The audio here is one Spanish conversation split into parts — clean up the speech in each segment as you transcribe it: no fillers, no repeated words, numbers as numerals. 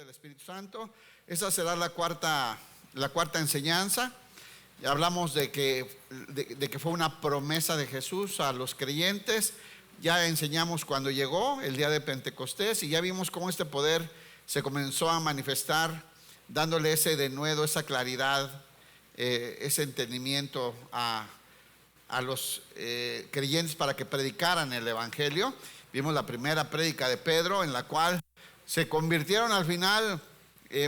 del Espíritu Santo. Esa será la cuarta enseñanza. Ya hablamos de que fue una promesa de Jesús a los creyentes. Ya enseñamos cuando llegó el día de Pentecostés y ya vimos cómo este poder se comenzó a manifestar, dándole ese denuedo, esa claridad, ese entendimiento a los creyentes para que predicaran el Evangelio. Vimos la primera prédica de Pedro, en la cual se convirtieron al final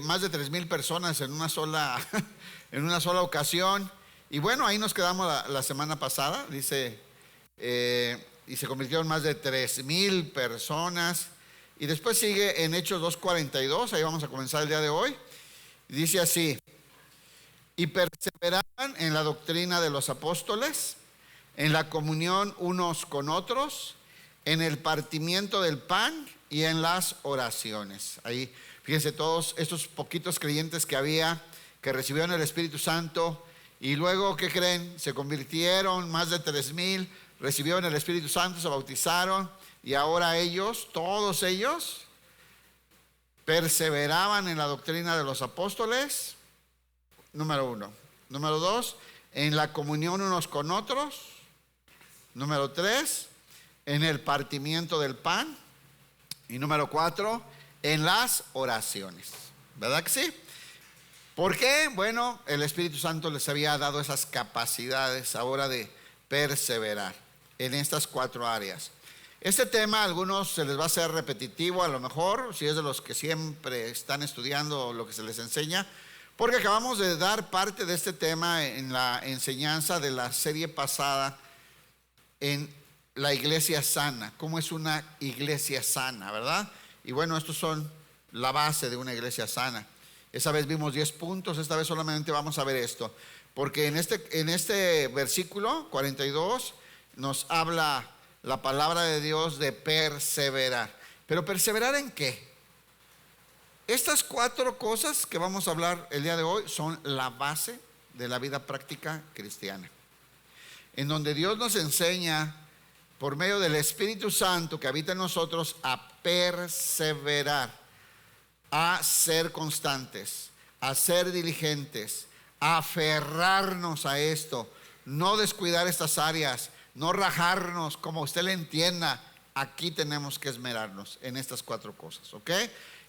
más de 3,000 personas en una sola ocasión. Y bueno, ahí nos quedamos la semana pasada, dice, y se convirtieron más de 3,000 personas. Y después sigue en Hechos 2:42, ahí vamos a comenzar el día de hoy. Dice así: y perseveraban en la doctrina de los apóstoles, en la comunión unos con otros, en el partimiento del pan y en las oraciones. Ahí, fíjense, todos estos poquitos creyentes que había, que recibieron el Espíritu Santo, y luego, ¿qué creen? Se convirtieron, más de 3,000, recibieron el Espíritu Santo, se bautizaron, y ahora ellos, todos ellos, perseveraban en la doctrina de los apóstoles, número 1. Número 2, en la comunión unos con otros. Número 3, en el partimiento del pan. Y número 4, en las oraciones. ¿Verdad que sí? ¿Por qué? Bueno, el Espíritu Santo les había dado esas capacidades ahora de perseverar en estas 4 áreas. Este tema a algunos se les va a hacer repetitivo, a lo mejor, si es de los que siempre están estudiando lo que se les enseña, porque acabamos de dar parte de este tema en la enseñanza de la serie pasada en la iglesia sana. ¿Cómo es una iglesia sana, verdad? Y bueno, estos son la base de una iglesia sana. Esa vez vimos 10 puntos, esta vez solamente vamos a ver esto, porque en este versículo 42 nos habla la palabra de Dios de perseverar. ¿Pero perseverar en qué? Estas 4 cosas que vamos a hablar el día de hoy son la base de la vida práctica cristiana, en donde Dios nos enseña por medio del Espíritu Santo que habita en nosotros a perseverar, a ser constantes, a ser diligentes, a aferrarnos a esto, no descuidar estas áreas, no rajarnos, como usted le entienda. Aquí tenemos que esmerarnos en estas 4 cosas, ¿ok?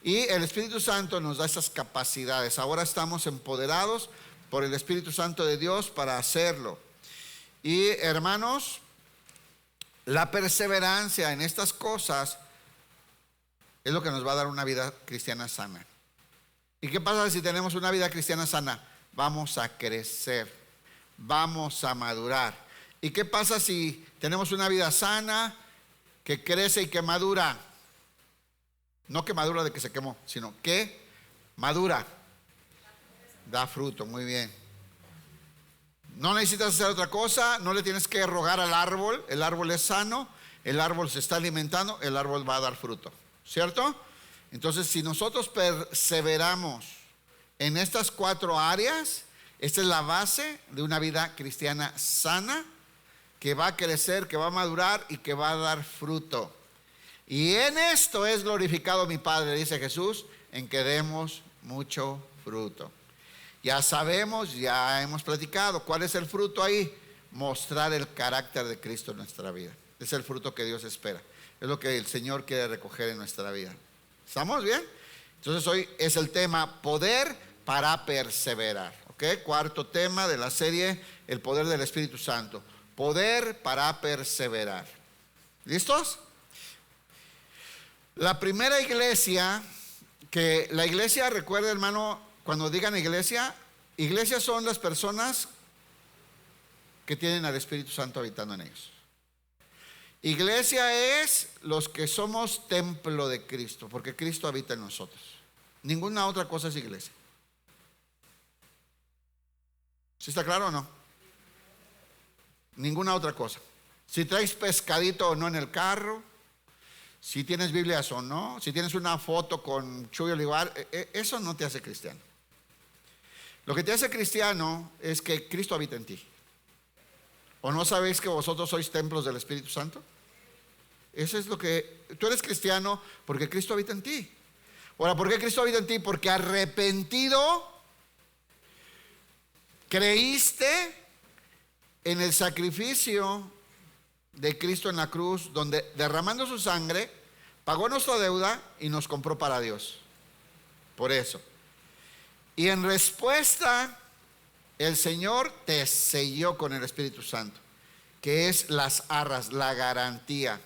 Y el Espíritu Santo nos da esas capacidades. Ahora estamos empoderados por el Espíritu Santo de Dios para hacerlo. Y hermanos, la perseverancia en estas cosas es lo que nos va a dar una vida cristiana sana. ¿Y qué pasa si tenemos una vida cristiana sana? Vamos a crecer, vamos a madurar. ¿Y qué pasa si tenemos una vida sana que crece y que madura? No que madura de que se quemó, sino que madura, da fruto. Muy bien. No necesitas hacer otra cosa, no le tienes que rogar al árbol. El árbol es sano, el árbol se está alimentando, el árbol va a dar fruto, ¿cierto? Entonces, si nosotros perseveramos en estas 4 áreas, esta es la base de una vida cristiana sana, que va a crecer, que va a madurar y que va a dar fruto. Y en esto es glorificado mi Padre, dice Jesús, en que demos mucho fruto. Ya sabemos, ya hemos platicado, ¿cuál es el fruto ahí? Mostrar el carácter de Cristo en nuestra vida. Es el fruto que Dios espera. Es lo que el Señor quiere recoger en nuestra vida. ¿Estamos bien? Entonces hoy es el tema poder para perseverar. ¿Ok? 4º tema de la serie, el poder del Espíritu Santo. Poder para perseverar. ¿Listos? La primera iglesia, que la iglesia, recuerda hermano, cuando digan iglesia, iglesias son las personas que tienen al Espíritu Santo habitando en ellos. Iglesia es los que somos templo de Cristo, porque Cristo habita en nosotros. Ninguna otra cosa es iglesia. ¿Sí está claro o no? Ninguna otra cosa. Si traes pescadito o no en el carro, si tienes Biblias o no, si tienes una foto con Chuy Olivar, eso no te hace cristiano. Lo que te hace cristiano es que Cristo habita en ti. ¿O no sabéis que vosotros sois templos del Espíritu Santo? Eso es lo que... Tú eres cristiano porque Cristo habita en ti. Ahora, ¿por qué Cristo habita en ti? Porque arrepentido creíste en el sacrificio de Cristo en la cruz, donde derramando su sangre pagó nuestra deuda y nos compró para Dios. Por eso. Y en respuesta, el Señor te selló con el Espíritu Santo, que es las arras, la garantía,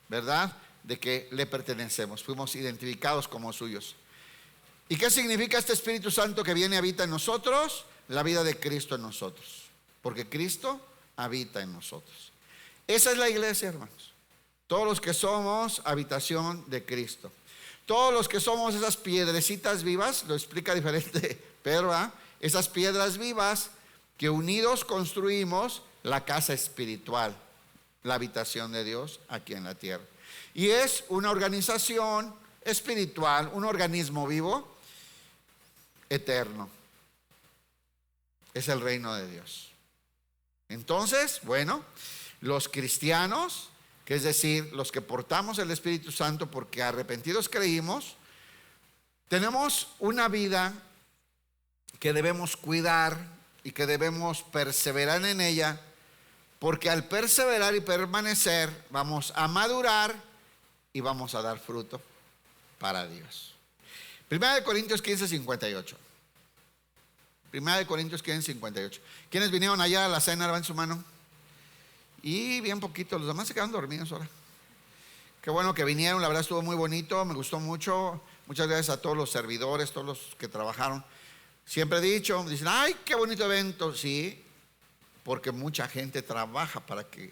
¿verdad?, de que le pertenecemos. Fuimos identificados como suyos. ¿Y qué significa este Espíritu Santo que viene y habita en nosotros? La vida de Cristo en nosotros, porque Cristo habita en nosotros. Esa es la iglesia, hermanos. Todos los que somos habitación de Cristo. Todos los que somos esas piedrecitas vivas, lo explica diferente Pedro, ¿verdad? Esas piedras vivas que unidos construimos la casa espiritual, la habitación de Dios aquí en la tierra. Y es una organización espiritual, un organismo vivo, eterno. Es el reino de Dios. Entonces, bueno, los cristianos, que es decir, los que portamos el Espíritu Santo porque arrepentidos creímos, tenemos una vida que debemos cuidar y que debemos perseverar en ella, porque al perseverar y permanecer vamos a madurar y vamos a dar fruto para Dios. 1 Corintios 15, 58. 1 Corintios 15, 58. ¿Quiénes vinieron allá a la cena? Levanten su mano. Y bien poquito, los demás se quedaron dormidos ahora. Qué bueno que vinieron, la verdad estuvo muy bonito, me gustó mucho. Muchas gracias a todos los servidores, todos los que trabajaron. Siempre he dicho, dicen, ay, qué bonito evento. Sí, porque mucha gente trabaja para que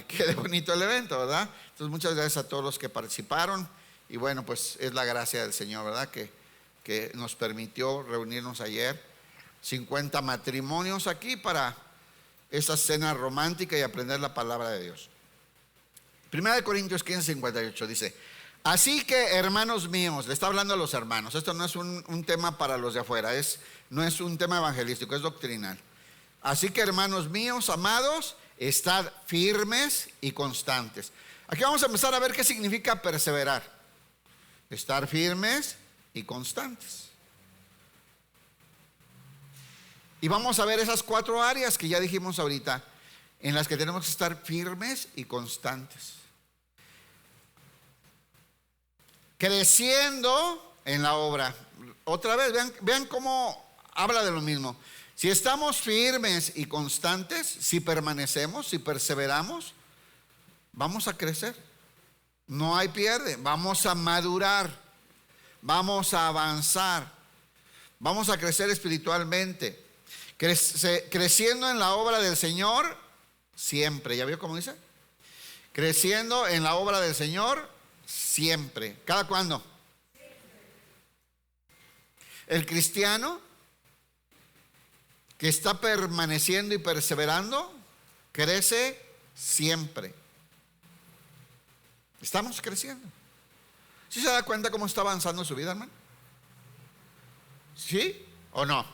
quede bonito el evento, ¿verdad? Entonces muchas gracias a todos los que participaron. Y bueno, pues es la gracia del Señor, ¿verdad? Que nos permitió reunirnos ayer. 50 matrimonios aquí para esa cena romántica y aprender la palabra de Dios. 1 Corintios 15, 58 dice: así que, hermanos míos, le está hablando a los hermanos. Esto no es un tema para los de afuera, no es un tema evangelístico, es doctrinal. Así que, hermanos míos, amados, estad firmes y constantes. Aquí vamos a empezar a ver qué significa perseverar. Estar firmes y constantes. Y vamos a ver esas 4 áreas que ya dijimos ahorita, en las que tenemos que estar firmes y constantes. Creciendo en la obra. Otra vez, vean cómo habla de lo mismo. Si estamos firmes y constantes, si permanecemos, si perseveramos, vamos a crecer. No hay pierde. Vamos a madurar. Vamos a avanzar. Vamos a crecer espiritualmente. Creciendo en la obra del Señor siempre. ¿Ya vio cómo dice? Creciendo en la obra del Señor siempre. ¿Cada cuándo? El cristiano que está permaneciendo y perseverando crece siempre. Estamos creciendo. ¿Sí se da cuenta cómo está avanzando su vida, hermano? ¿Sí o no?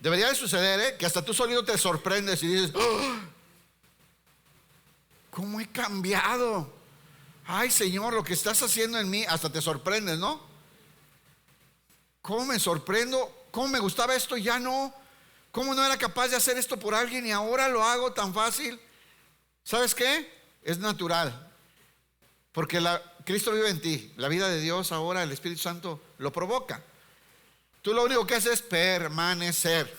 Debería de suceder, que hasta tú solito te sorprendes y dices, ¡oh! ¿Cómo he cambiado? Ay, Señor, lo que estás haciendo en mí, hasta te sorprendes, ¿no? ¿Cómo me sorprendo? ¿Cómo me gustaba esto? Ya no. ¿Cómo no era capaz de hacer esto por alguien y ahora lo hago tan fácil? ¿Sabes qué? Es natural. Porque Cristo vive en ti. La vida de Dios ahora, el Espíritu Santo lo provoca. Tú lo único que haces es permanecer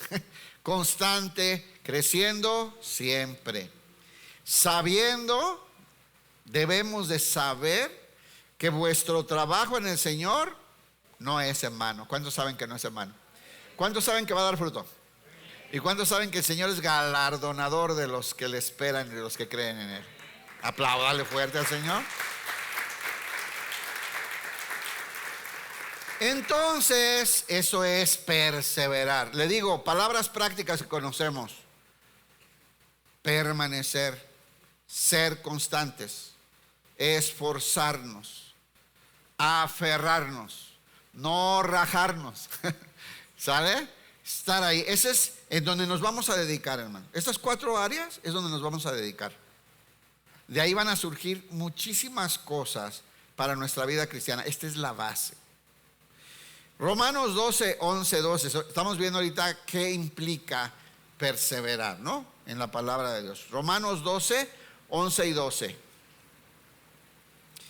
constante, creciendo siempre. Sabiendo, debemos de saber que vuestro trabajo en el Señor no es en vano. ¿Cuántos saben que no es en vano? ¿Cuántos saben que va a dar fruto? ¿Y cuántos saben que el Señor es galardonador de los que le esperan y de los que creen en Él? Apláudale fuerte al Señor. Entonces, eso es perseverar. Le digo, palabras prácticas que conocemos: permanecer, ser constantes, esforzarnos, aferrarnos, no rajarnos. ¿Sale? Estar ahí. Ese es en donde nos vamos a dedicar, hermano. Estas 4 áreas es donde nos vamos a dedicar. De ahí van a surgir muchísimas cosas, para nuestra vida cristiana. Esta es la base. Romanos 12, 11, 12. Estamos viendo ahorita qué implica perseverar, ¿no? En la palabra de Dios. Romanos 12, 11 y 12.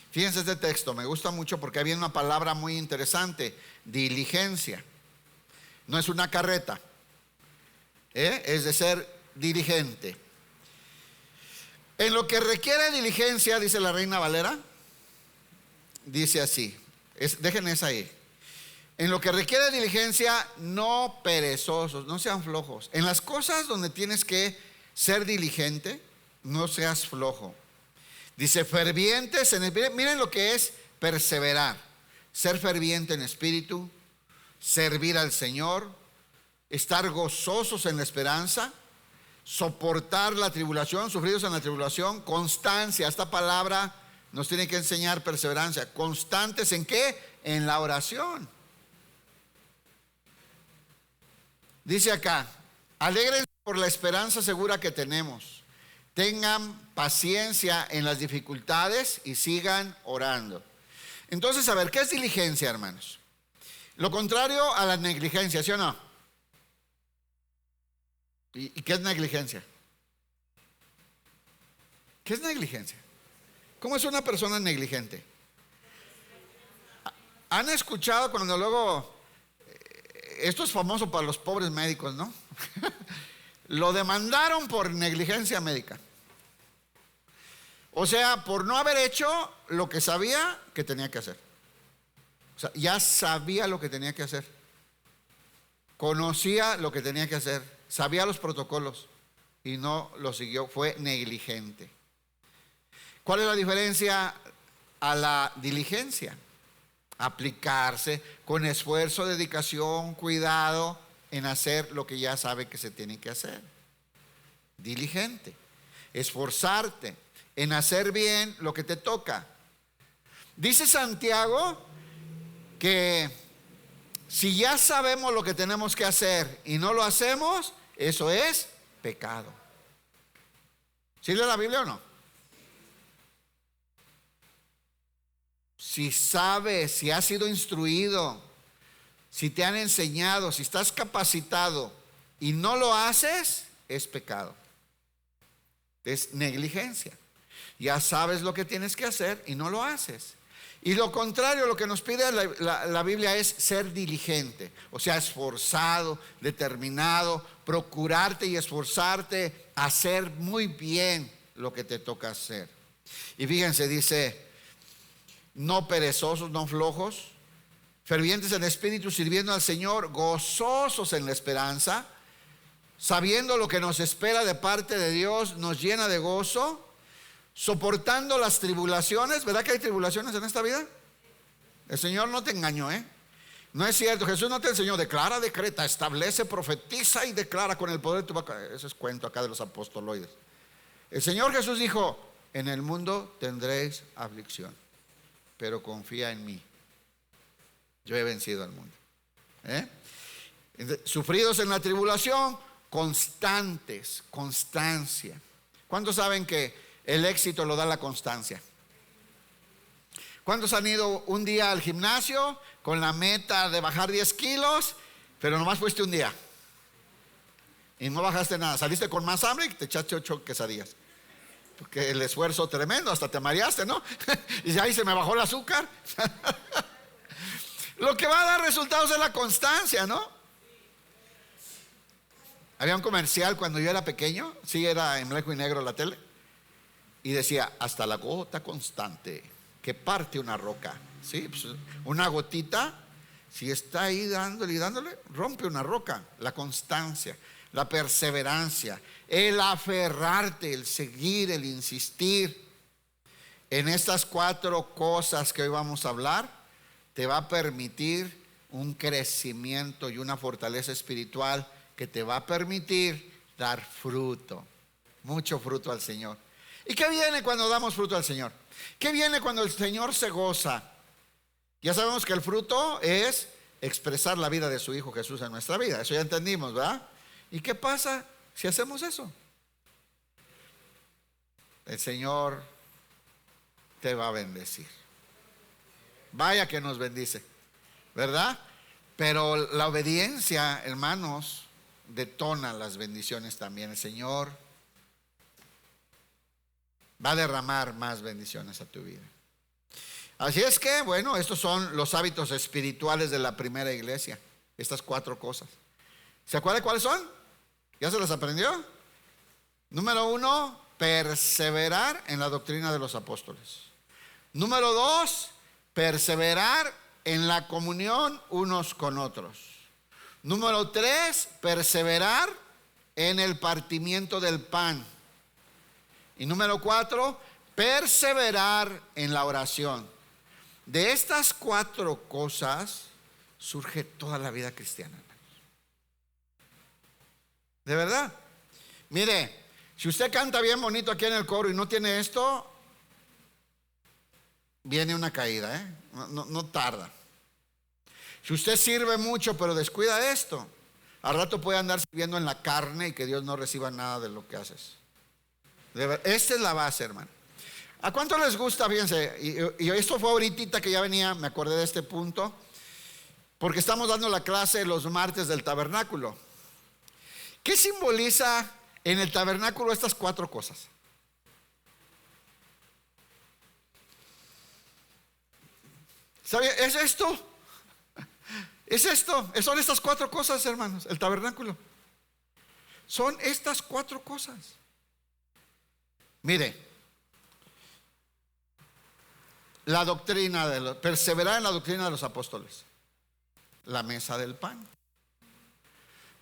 Fíjense este texto, me gusta mucho porque había una palabra muy interesante: diligencia. No es una carreta, es de ser diligente. En lo que requiere diligencia, dice la Reina Valera, dice así, dejen esa ahí. En lo que requiere diligencia, no perezosos, no sean flojos. En las cosas donde tienes que ser diligente, no seas flojo. Dice fervientes en espíritu. Miren lo que es perseverar: ser ferviente en espíritu, servir al Señor, estar gozosos en la esperanza, soportar la tribulación, sufridos en la tribulación, constancia. Esta palabra nos tiene que enseñar perseverancia. ¿Constantes en qué? En la oración. Dice acá: alégrense por la esperanza segura que tenemos. Tengan paciencia en las dificultades y sigan orando. Entonces, a ver, ¿qué es diligencia, hermanos? Lo contrario a la negligencia, ¿sí o no? ¿Y qué es negligencia? ¿Qué es negligencia? ¿Cómo es una persona negligente? ¿Han escuchado cuando luego, esto es famoso para los pobres médicos, ¿no? Lo demandaron por negligencia médica. O sea, por no haber hecho lo que sabía que tenía que hacer. O sea, ya sabía lo que tenía que hacer. Conocía lo que tenía que hacer. Sabía los protocolos y no lo siguió. Fue negligente. ¿Cuál es la diferencia a la diligencia? Aplicarse con esfuerzo, dedicación, cuidado en hacer lo que ya sabe que se tiene que hacer. Diligente. Esforzarte en hacer bien lo que te toca. Dice Santiago que si ya sabemos lo que tenemos que hacer y no lo hacemos, eso es pecado. ¿Sí lee la Biblia o no? Si sabes, si has sido instruido, si te han enseñado, si estás capacitado y no lo haces, es pecado. Es negligencia. Ya sabes lo que tienes que hacer y no lo haces. Y lo contrario, lo que nos pide la Biblia es ser diligente, o sea, esforzado, determinado, procurarte y esforzarte a hacer muy bien lo que te toca hacer. Y fíjense, dice: no perezosos, no flojos, fervientes en espíritu, sirviendo al Señor, gozosos en la esperanza, sabiendo lo que nos espera de parte de Dios, nos llena de gozo, soportando las tribulaciones. ¿Verdad que hay tribulaciones en esta vida? El Señor no te engañó, no es cierto. Jesús no te enseñó: declara, decreta, establece, profetiza y declara con el poder de tu boca. Eso es cuento acá de los apostoloides. El Señor Jesús dijo: en el mundo tendréis aflicción, pero confía en mí, yo he vencido al mundo. Sufridos en la tribulación, constantes, constancia. ¿Cuántos saben que el éxito lo da la constancia? ¿Cuántos han ido un día al gimnasio con la meta de bajar 10 kilos, pero nomás fuiste un día y no bajaste nada? Saliste con más hambre y te echaste 8 quesadillas, porque el esfuerzo tremendo, hasta te mareaste, ¿no? Y ahí se me bajó el azúcar. Lo que va a dar resultados es la constancia, ¿no? Había un comercial cuando yo era pequeño, sí, era en blanco y negro la tele, y decía: hasta la gota constante que parte una roca. Sí, pues una gotita, si está ahí dándole y dándole, rompe una roca. La constancia, la perseverancia, el aferrarte, el seguir, el insistir en estas 4 cosas que hoy vamos a hablar, te va a permitir un crecimiento y una fortaleza espiritual que te va a permitir dar fruto, mucho fruto al Señor. ¿Y qué viene cuando damos fruto al Señor? ¿Qué viene cuando el Señor se goza? Ya sabemos que el fruto es expresar la vida de su Hijo Jesús en nuestra vida. Eso ya entendimos, ¿verdad? ¿Y qué pasa si hacemos eso? El Señor te va a bendecir. Vaya que nos bendice, ¿verdad? Pero la obediencia, hermanos, detona las bendiciones también. El Señor va a derramar más bendiciones a tu vida. Así es que, bueno, estos son los hábitos espirituales de la primera iglesia. Estas 4 cosas. ¿Se acuerdan cuáles son? ¿Ya se las aprendió? Número 1, perseverar en la doctrina de los apóstoles. Número 2, perseverar en la comunión unos con otros. Número 3, perseverar en el partimiento del pan. Y número 4, perseverar en la oración. De estas 4 cosas surge toda la vida cristiana. De verdad. Mire, si usted canta bien bonito aquí en el coro y no tiene esto, viene una caída, ¿eh? No tarda. Si usted sirve mucho pero descuida esto, al rato puede andar sirviendo en la carne y que Dios no reciba nada de lo que haces. Esta es la base, hermano. ¿A cuánto les gusta? Fíjense, y esto fue ahorita que ya venía, me acordé de este punto, porque estamos dando la clase los martes del tabernáculo. ¿Qué simboliza en el tabernáculo estas 4 cosas? ¿Sabe? ¿Es esto? ¿Es esto? Son estas 4 cosas, hermanos, el tabernáculo. Son estas 4 cosas. Mire, la doctrina perseverar en la doctrina de los apóstoles, la mesa del pan,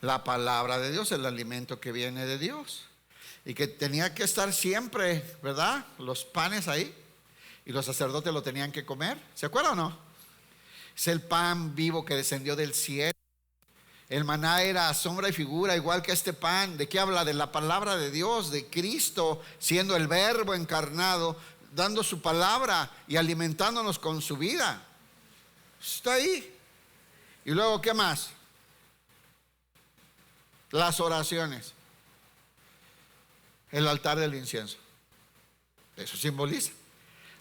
la palabra de Dios, el alimento que viene de Dios, y que tenía que estar siempre, ¿verdad? Los panes ahí, y los sacerdotes lo tenían que comer. ¿Se acuerdan o no? Es el pan vivo que descendió del cielo. El maná era sombra y figura, igual que este pan. ¿De qué habla? De la palabra de Dios, de Cristo siendo el verbo encarnado, dando su palabra y alimentándonos con su vida. Está ahí. Y luego, ¿qué más? Las oraciones. El altar del incienso. Eso simboliza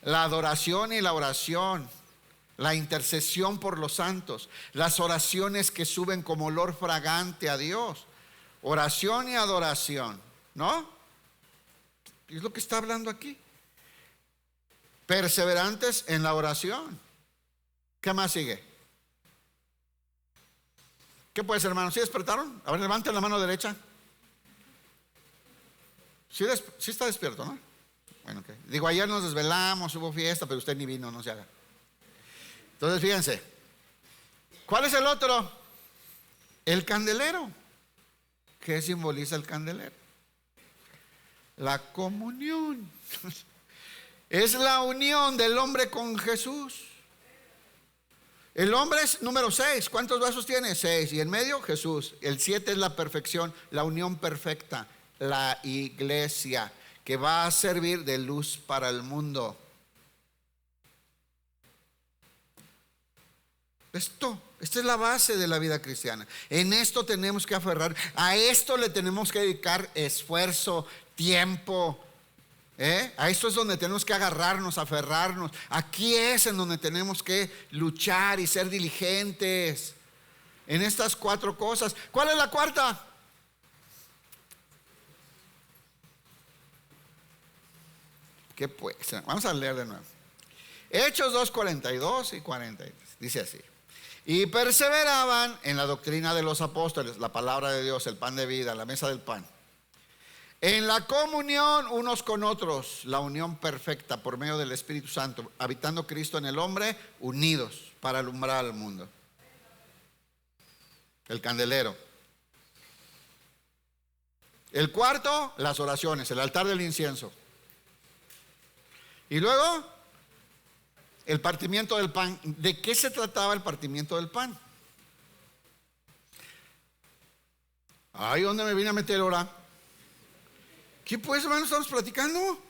la adoración y la oración, la intercesión por los santos, las oraciones que suben como olor fragante a Dios. Oración y adoración, ¿no? Es lo que está hablando aquí. Perseverantes en la oración. ¿Qué más sigue? ¿Qué puede ser, hermano? ¿Sí despertaron? A ver, levanten la mano derecha. Sí está despierto, ¿no? Bueno, okay. Digo, ayer nos desvelamos, hubo fiesta, pero usted ni vino, no se haga. Entonces, fíjense. ¿Cuál es el otro? El candelero. ¿Qué simboliza el candelero? La comunión. Es la unión del hombre con Jesús. El hombre es número 6. ¿Cuántos vasos tiene? 6. Y en medio, Jesús. El 7 es la perfección, la unión perfecta. La iglesia, que va a servir de luz para el mundo. Esta es la base de la vida cristiana. En esto tenemos que aferrar. A esto le tenemos que dedicar esfuerzo, tiempo. A esto es donde tenemos que agarrarnos, aferrarnos. Aquí es en donde tenemos que luchar y ser diligentes en estas 4 cosas. ¿Cuál es la cuarta? ¿Qué pues? Vamos a leer de nuevo. Hechos 2, 42 y 43. Dice así: y perseveraban en la doctrina de los apóstoles, la palabra de Dios, el pan de vida, la mesa del pan, en la comunión unos con otros, la unión perfecta por medio del Espíritu Santo, habitando Cristo en el hombre, unidos para alumbrar al mundo. El candelero. El cuarto, las oraciones, el altar del incienso. Y luego, el partimiento del pan. ¿De qué se trataba el partimiento del pan? Ay, ¿dónde me vine a meter ahora? ¿Qué pues, hermano, estamos platicando?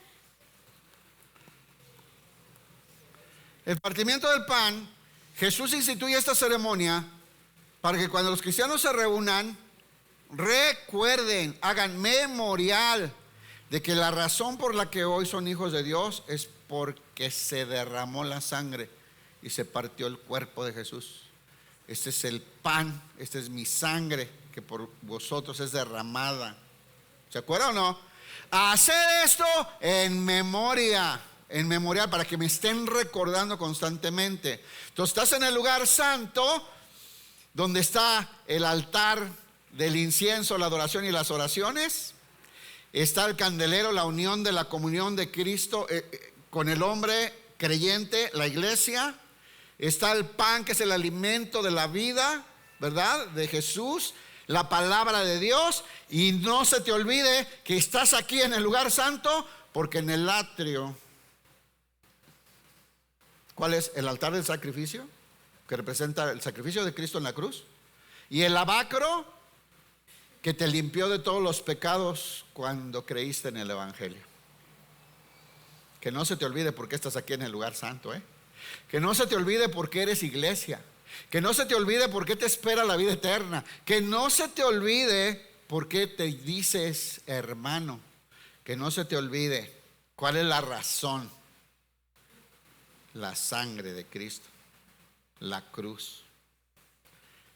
El partimiento del pan, Jesús instituye esta ceremonia para que cuando los cristianos se reúnan, recuerden, hagan memorial de que la razón por la que hoy son hijos de Dios es porque se derramó la sangre y se partió el cuerpo de Jesús. Este es el pan, esta es mi sangre que por vosotros es derramada. ¿Se acuerdan o no? Hacer esto en memoria, en memorial, para que me estén recordando constantemente. Entonces estás en el lugar santo, donde está el altar del incienso, la adoración y las oraciones. Está el candelero, la unión de la comunión de Cristo con el hombre creyente, la iglesia. Está el pan, que es el alimento de la vida, ¿verdad? De Jesús, la palabra de Dios. Y no se te olvide que estás aquí en el lugar santo, porque en el atrio, ¿cuál es? El altar del sacrificio, que representa el sacrificio de Cristo en la cruz. Y el lavacro, que te limpió de todos los pecados cuando creíste en el evangelio. Que no se te olvide por qué estás aquí en el lugar santo, Que no se te olvide por qué eres iglesia. Que no se te olvide por qué te espera la vida eterna. Que no se te olvide por qué te dices hermano. Que no se te olvide cuál es la razón. La sangre de Cristo, la cruz.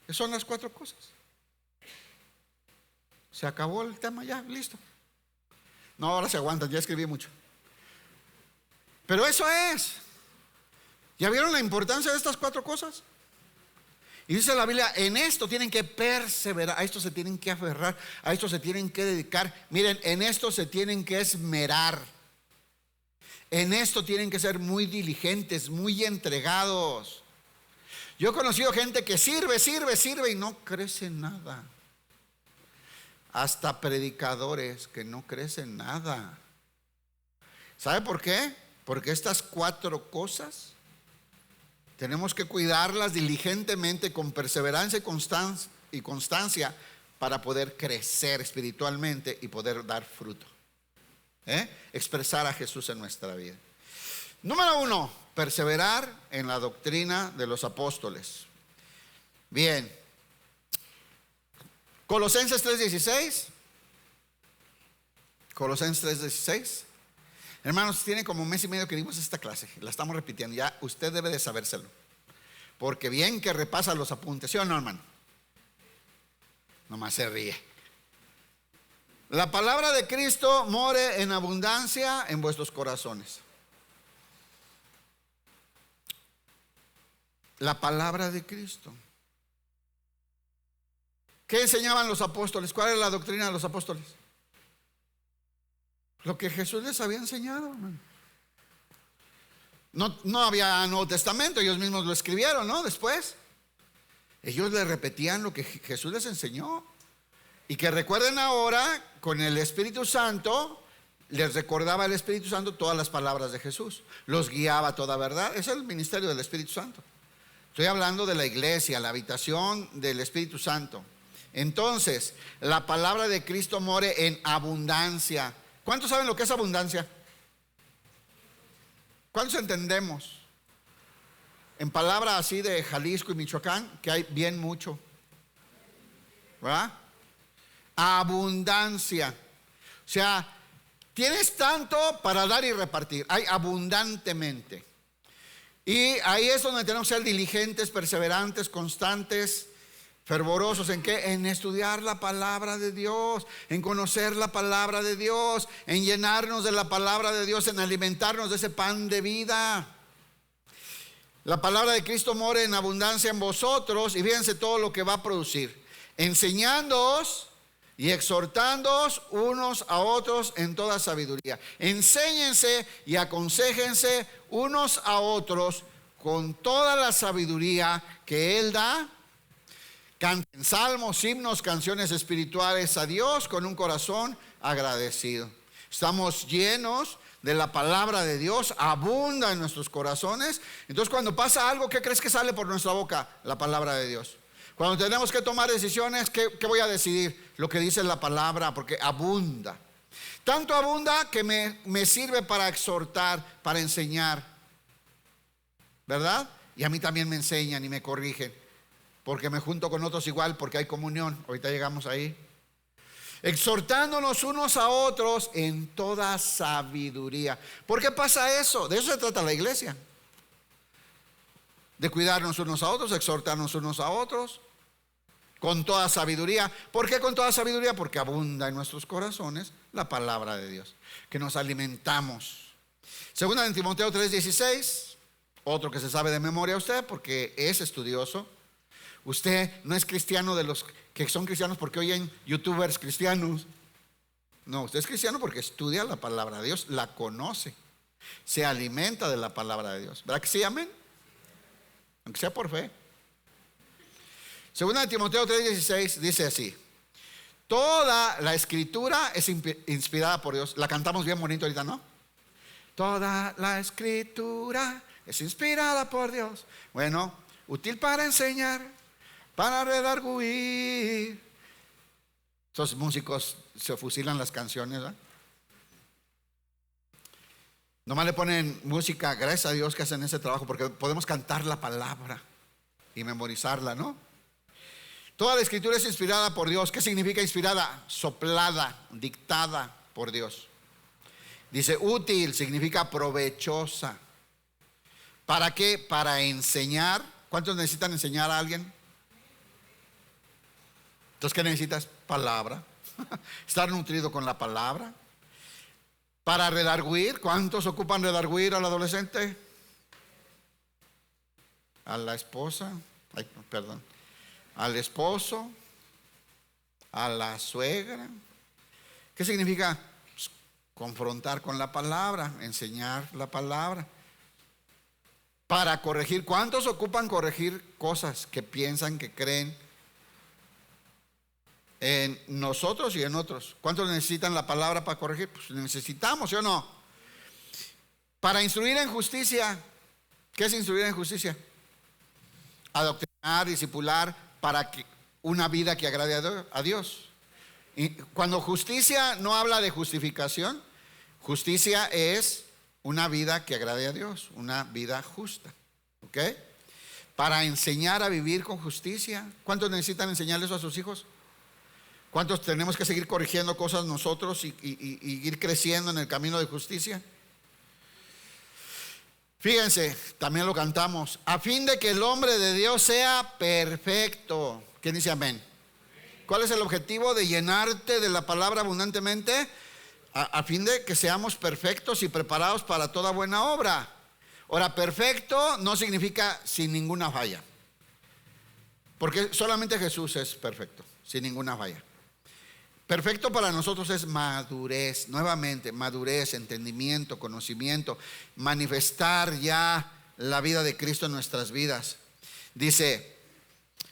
Esas son las 4 cosas. Se acabó el tema ya, listo. No, ahora se aguantan, ya escribí mucho. Pero eso es. ¿Ya vieron la importancia de estas 4 cosas? Y dice la Biblia, en esto tienen que perseverar, a esto se tienen que aferrar, a esto se tienen que dedicar. Miren, en esto se tienen que esmerar. En esto tienen que ser muy diligentes, muy entregados. Yo he conocido gente que sirve y no crece nada. Hasta predicadores que no crecen nada. ¿Sabe por qué? Porque estas 4 cosas tenemos que cuidarlas diligentemente, con perseverancia y constancia, para poder crecer espiritualmente y poder dar fruto. Expresar a Jesús en nuestra vida. Número 1, perseverar en la doctrina de los apóstoles. Bien. Colosenses 3:16. Colosenses 3:16. Hermanos, tiene como 1 mes y medio que dimos esta clase. La estamos repitiendo. Ya usted debe de sabérselo. Porque bien que repasa los apuntes. ¿Sí o no, hermano? Nomás se ríe. La palabra de Cristo more en abundancia en vuestros corazones. La palabra de Cristo. ¿Qué enseñaban los apóstoles? ¿Cuál era la doctrina de los apóstoles? Lo que Jesús les había enseñado, hermano. No había Nuevo Testamento, ellos mismos lo escribieron, ¿no? Después ellos le repetían lo que Jesús les enseñó. Y que recuerden ahora, con el Espíritu Santo, les recordaba el Espíritu Santo todas las palabras de Jesús. Los guiaba a toda verdad. Ese es el ministerio del Espíritu Santo. Estoy hablando de la iglesia, la habitación del Espíritu Santo. Entonces, la palabra de Cristo more en abundancia. ¿Cuántos saben lo que es abundancia? ¿Cuántos entendemos? En palabras así de Jalisco y Michoacán, que hay bien mucho, ¿verdad? Abundancia. O sea, tienes tanto para dar y repartir. Hay abundantemente. Y ahí es donde tenemos que ser diligentes, perseverantes, constantes, fervorosos. ¿En qué? En estudiar la palabra de Dios, en conocer la palabra de Dios, en llenarnos de la palabra de Dios, en alimentarnos de ese pan de vida. La palabra de Cristo more en abundancia en vosotros, y fíjense todo lo que va a producir: enseñándoos y exhortándoos unos a otros en toda sabiduría. Enséñense y aconséjense unos a otros con toda la sabiduría que Él da. Canten salmos, himnos, canciones espirituales a Dios con un corazón agradecido. Estamos llenos de la palabra de Dios, abunda en nuestros corazones. Entonces, cuando pasa algo, ¿qué crees que sale por nuestra boca? La palabra de Dios. Cuando tenemos que tomar decisiones, ¿qué voy a decidir? Lo que dice la palabra, porque abunda. Tanto abunda que me sirve para exhortar, para enseñar, ¿verdad? Y a mí también me enseñan y me corrigen, porque me junto con otros igual, porque hay comunión. Ahorita llegamos ahí. Exhortándonos unos a otros en toda sabiduría. ¿Por qué pasa eso? De eso se trata la iglesia. de cuidarnos unos a otros, exhortarnos unos a otros, con toda sabiduría. ¿Por qué con toda sabiduría? Porque abunda en nuestros corazones la palabra de Dios, que nos alimentamos. Segunda de Timoteo 3:16, otro que se sabe de memoria usted porque es estudioso. Usted no es cristiano de los que son cristianos porque oyen youtubers cristianos. No, usted es cristiano porque estudia la palabra de Dios, la conoce, se alimenta de la palabra de Dios. ¿Verdad que sí, amén? Aunque sea por fe. Segunda de Timoteo 3:16 dice así: toda la escritura es inspirada por Dios. La cantamos bien bonito ahorita, ¿no? Toda la escritura es inspirada por Dios. Bueno, útil para enseñar, para redarguir. Esos músicos se fusilan las canciones, ¿verdad? Nomás le ponen música, gracias a Dios que hacen ese trabajo, porque podemos cantar la palabra y memorizarla, ¿no? Toda la escritura es inspirada por Dios. ¿Qué significa inspirada? Soplada, dictada por Dios. Dice útil, significa provechosa. ¿Para qué? Para enseñar. ¿Cuántos necesitan enseñar a alguien? Entonces, ¿qué necesitas? Palabra. Estar nutrido con la palabra. Para redarguir. ¿Cuántos ocupan redarguir al adolescente? A la esposa. Ay, perdón. Al esposo. A la suegra. ¿Qué significa? Pues, confrontar con la palabra, enseñar la palabra. Para corregir. ¿Cuántos ocupan corregir cosas que piensan, que creen en nosotros y en otros? ¿Cuántos necesitan la palabra para corregir? Pues necesitamos, ¿sí o no? Para instruir en justicia. ¿Qué es instruir en justicia? Adoctrinar, discipular, para que una vida que agrade a Dios. Y cuando justicia no habla de justificación, justicia es una vida que agrade a Dios, una vida justa. ¿Ok? Para enseñar a vivir con justicia. ¿Cuántos necesitan enseñarle eso a sus hijos? ¿Cuántos tenemos que seguir corrigiendo cosas nosotros y ir creciendo en el camino de justicia? Fíjense, también lo cantamos. A fin de que el hombre de Dios sea perfecto. ¿Quién dice amén? ¿Cuál es el objetivo de llenarte de la palabra abundantemente? A fin de que seamos perfectos y preparados para toda buena obra. Ahora, perfecto no significa sin ninguna falla, porque solamente Jesús es perfecto, sin ninguna falla. Perfecto para nosotros es madurez, nuevamente, madurez, entendimiento, conocimiento, manifestar ya la vida de Cristo en nuestras vidas. Dice,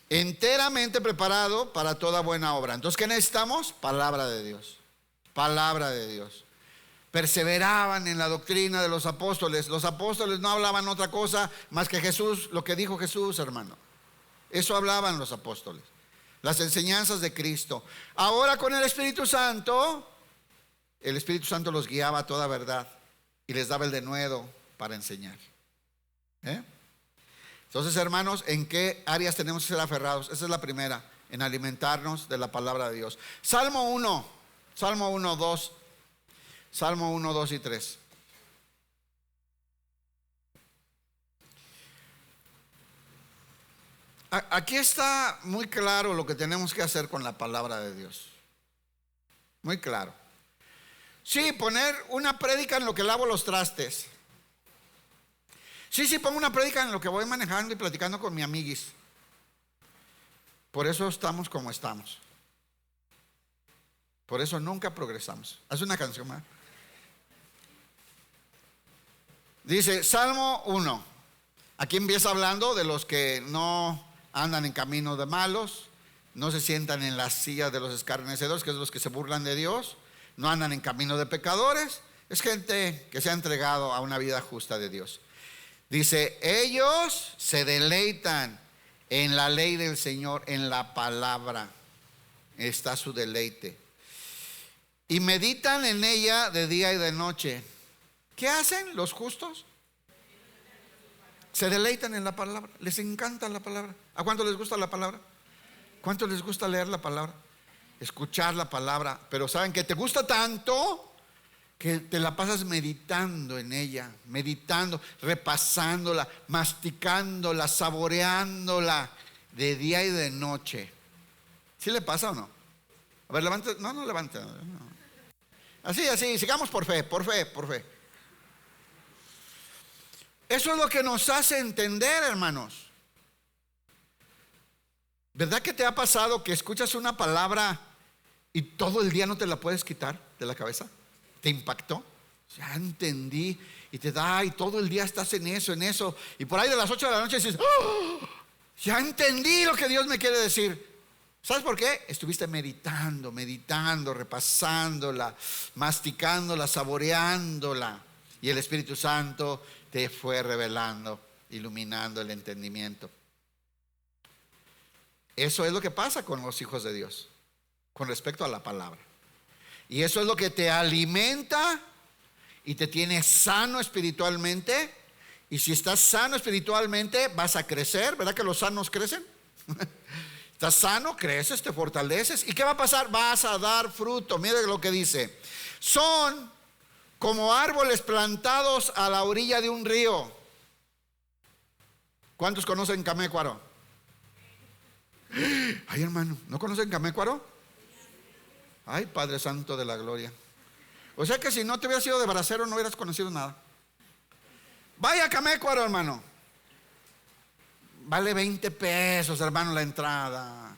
enteramente preparado para toda buena obra. Entonces, ¿qué necesitamos? Palabra de Dios, palabra de Dios. Perseveraban en la doctrina de los apóstoles. Los apóstoles no hablaban otra cosa más que Jesús, lo que dijo Jesús, hermano. Eso hablaban los apóstoles. Las enseñanzas de Cristo. Ahora con el Espíritu Santo los guiaba a toda verdad y les daba el denuedo para enseñar. Entonces, hermanos, ¿en qué áreas tenemos que ser aferrados? Esa es la primera, en alimentarnos de la palabra de Dios. Salmo 1, 2 y 3. Aquí está muy claro lo que tenemos que hacer con la palabra de Dios. Muy claro. Sí, poner una prédica en lo que lavo los trastes. Sí, pongo una prédica en lo que voy manejando y platicando con mi amiguis. Por eso estamos como estamos. Por eso nunca progresamos. Haz una canción más. Dice Salmo 1. Aquí empieza hablando de los que no andan en camino de malos, no se sientan en las sillas de los escarnecedores, que es los que se burlan de Dios, no andan en camino de pecadores. Es gente que se ha entregado a una vida justa de Dios. Dice, ellos se deleitan en la ley del Señor, en la palabra está su deleite, y meditan en ella de día y de noche. ¿Qué hacen los justos? Se deleitan en la palabra, les encanta la palabra. ¿A cuánto les gusta la palabra? ¿Cuánto les gusta leer la palabra? Escuchar la palabra. Pero ¿saben qué? Te gusta tanto que te la pasas meditando en ella, meditando, repasándola, masticándola, saboreándola de día y de noche. ¿Sí le pasa o no? A ver, levante. No levante. No. Así, sigamos por fe. Eso es lo que nos hace entender, hermanos. ¿Verdad que te ha pasado que escuchas una palabra y todo el día no te la puedes quitar de la cabeza? ¿Te impactó? Ya entendí. Y te da, y todo el día estás en eso. Y por ahí de las 8 de la noche dices, ¡oh! Ya entendí lo que Dios me quiere decir. ¿Sabes por qué? Estuviste meditando, repasándola, masticándola, saboreándola. Y el Espíritu Santo te fue revelando, iluminando el entendimiento. Eso es lo que pasa con los hijos de Dios, con respecto a la palabra. Y eso es lo que te alimenta y te tiene sano espiritualmente. Y si estás sano espiritualmente, vas a crecer. ¿Verdad que los sanos crecen? Estás sano, creces, te fortaleces. ¿Y qué va a pasar? Vas a dar fruto. Mire lo que dice. Son como árboles plantados a la orilla de un río. ¿Cuántos conocen Camécuaro? Ay, hermano, ¿no conocen Camécuaro? Ay, Padre Santo de la Gloria. O sea que si no te hubieras ido de bracero, no hubieras conocido nada. Vaya a Camécuaro, hermano. Vale 20 pesos, hermano, la entrada.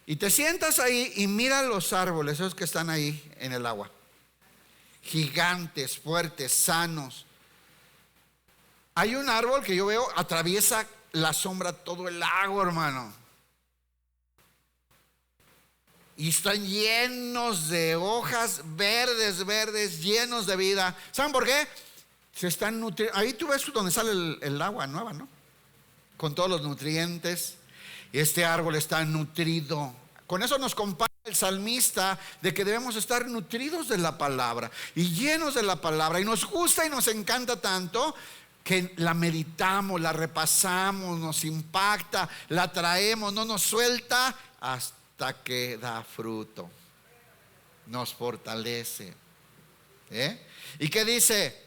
Y te sientas ahí y mira los árboles, esos que están ahí en el agua. Gigantes, fuertes, sanos. Hay un árbol que yo veo, atraviesa la sombra todo el lago, hermano. Y están llenos de hojas verdes, llenos de vida. ¿Saben por qué? Se están nutriendo. Ahí tú ves donde sale el agua nueva, ¿no? Con todos los nutrientes. Este árbol está nutrido. Con eso nos compara el salmista de que debemos estar nutridos de la palabra y llenos de la palabra. Y nos gusta y nos encanta tanto que la meditamos, la repasamos, nos impacta, la traemos, no nos suelta hasta que da fruto. Nos fortalece. ¿Y qué dice?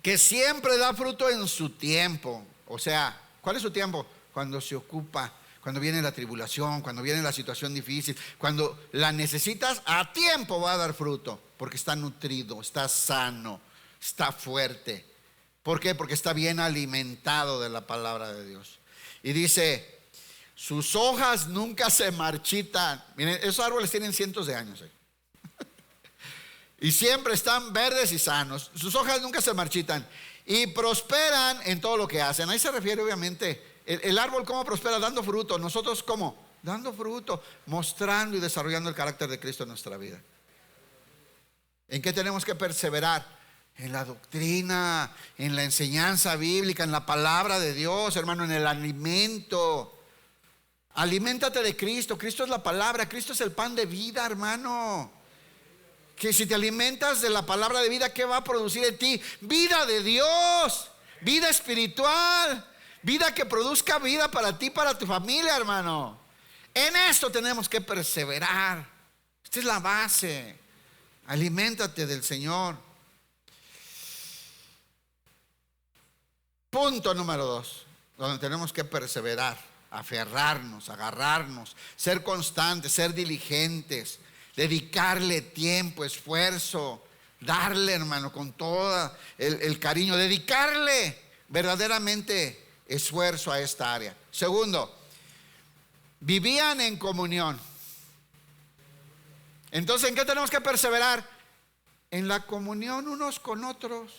Que siempre da fruto en su tiempo. O sea, ¿cuál es su tiempo? Cuando se ocupa, cuando viene la tribulación, cuando viene la situación difícil, cuando la necesitas, a tiempo va a dar fruto, porque está nutrido, está sano, está fuerte. ¿Por qué? Porque está bien alimentado de la palabra de Dios. Y dice, sus hojas nunca se marchitan. Miren, esos árboles tienen cientos de años. Y siempre están verdes y sanos. Sus hojas nunca se marchitan. Y prosperan en todo lo que hacen. Ahí se refiere obviamente el árbol cómo prospera, dando fruto. Nosotros cómo, dando fruto, mostrando y desarrollando el carácter de Cristo en nuestra vida. ¿En qué tenemos que perseverar? En la doctrina, en la enseñanza bíblica, en la palabra de Dios, hermano, en el alimento. Aliméntate de Cristo. Cristo es la palabra, Cristo es el pan de vida, hermano. Que si te alimentas de la palabra de vida, ¿qué va a producir en ti? Vida de Dios, vida espiritual, vida que produzca vida para ti, para tu familia, hermano. En esto tenemos que perseverar. Esta es la base. Aliméntate del Señor. Punto número 2, donde tenemos que perseverar, aferrarnos, agarrarnos, ser constantes, ser diligentes. Dedicarle tiempo, esfuerzo, darle, hermano, con todo el cariño, dedicarle verdaderamente esfuerzo a esta área. Segundo, vivían en comunión. Entonces, ¿en qué tenemos que perseverar? En la comunión unos con otros.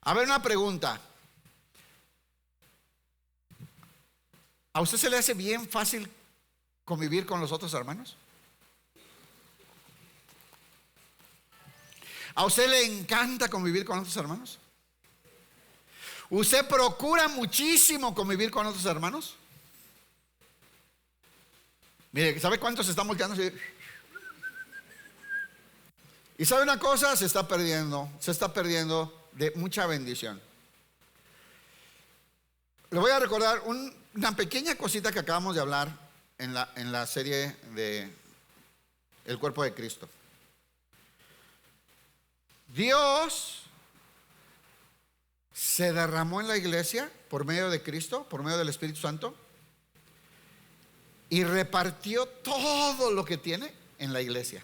A ver, una pregunta. ¿A usted se le hace bien fácil convivir con los otros hermanos? ¿A usted le encanta convivir con otros hermanos? ¿Usted procura muchísimo convivir con otros hermanos? Mire, ¿sabe cuántos se están volteando? Y ¿sabe una cosa? Se está perdiendo de mucha bendición. Le voy a recordar una pequeña cosita que acabamos de hablar en la serie de El Cuerpo de Cristo. Dios se derramó en la iglesia por medio de Cristo, por medio del Espíritu Santo, y repartió todo lo que tiene en la iglesia.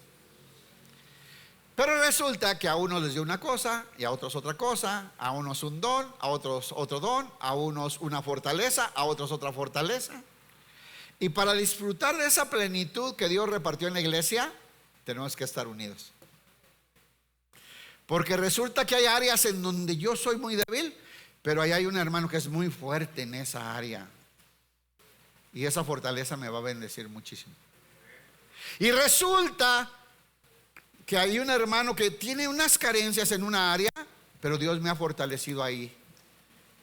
Pero resulta que a unos les dio una cosa y a otros otra cosa, a unos un don, a otros otro don, a unos una fortaleza, a otros otra fortaleza. Y para disfrutar de esa plenitud que Dios repartió en la iglesia, tenemos que estar unidos. Porque resulta que hay áreas en donde yo soy muy débil, pero ahí hay un hermano que es muy fuerte en esa área. Y esa fortaleza me va a bendecir muchísimo. Y resulta que hay un hermano que tiene unas carencias en una área, pero Dios me ha fortalecido ahí,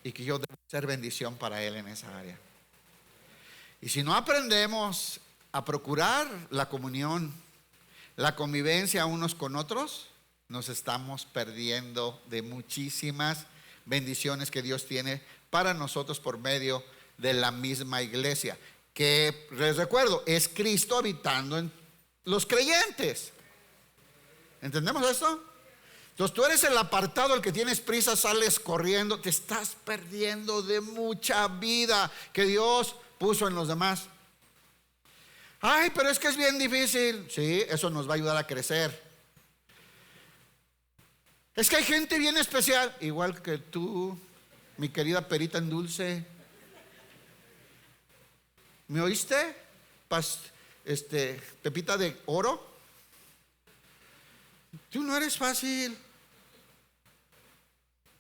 y que yo debo ser bendición para él en esa área. Y si no aprendemos a procurar la comunión, la convivencia unos con otros, nos estamos perdiendo de muchísimas bendiciones que Dios tiene para nosotros por medio de la misma iglesia, que les recuerdo, es Cristo habitando en los creyentes. ¿Entendemos esto? Entonces tú eres el apartado, el que tienes prisa, sales corriendo, te estás perdiendo de mucha vida que Dios puso en los demás. Ay, pero es que es bien difícil. Sí, eso nos va a ayudar a crecer. Es que hay gente bien especial, igual que tú, mi querida perita en dulce. ¿Me oíste? Pepita de oro. Tú no eres fácil,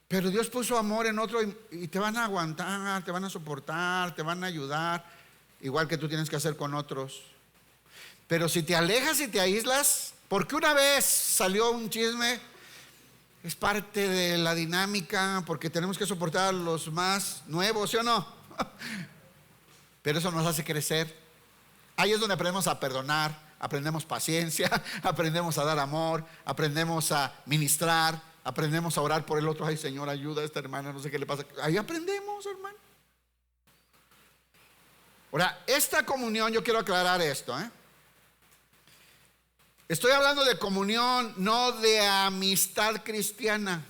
pero Dios puso amor en otro y te van a aguantar, te van a soportar, te van a ayudar, igual que tú tienes que hacer con otros. Pero si te alejas y te aíslas, porque una vez salió un chisme, es parte de la dinámica, porque tenemos que soportar a los más nuevos, ¿sí o no? Pero eso nos hace crecer. Ahí es donde aprendemos a perdonar, aprendemos paciencia, aprendemos a dar amor, aprendemos a ministrar, aprendemos a orar por el otro. Ay, Señor, ayuda a esta hermana, no sé qué le pasa. Ahí aprendemos, hermano. Ahora, esta comunión, yo quiero aclarar esto, Estoy hablando de comunión, no de amistad cristiana.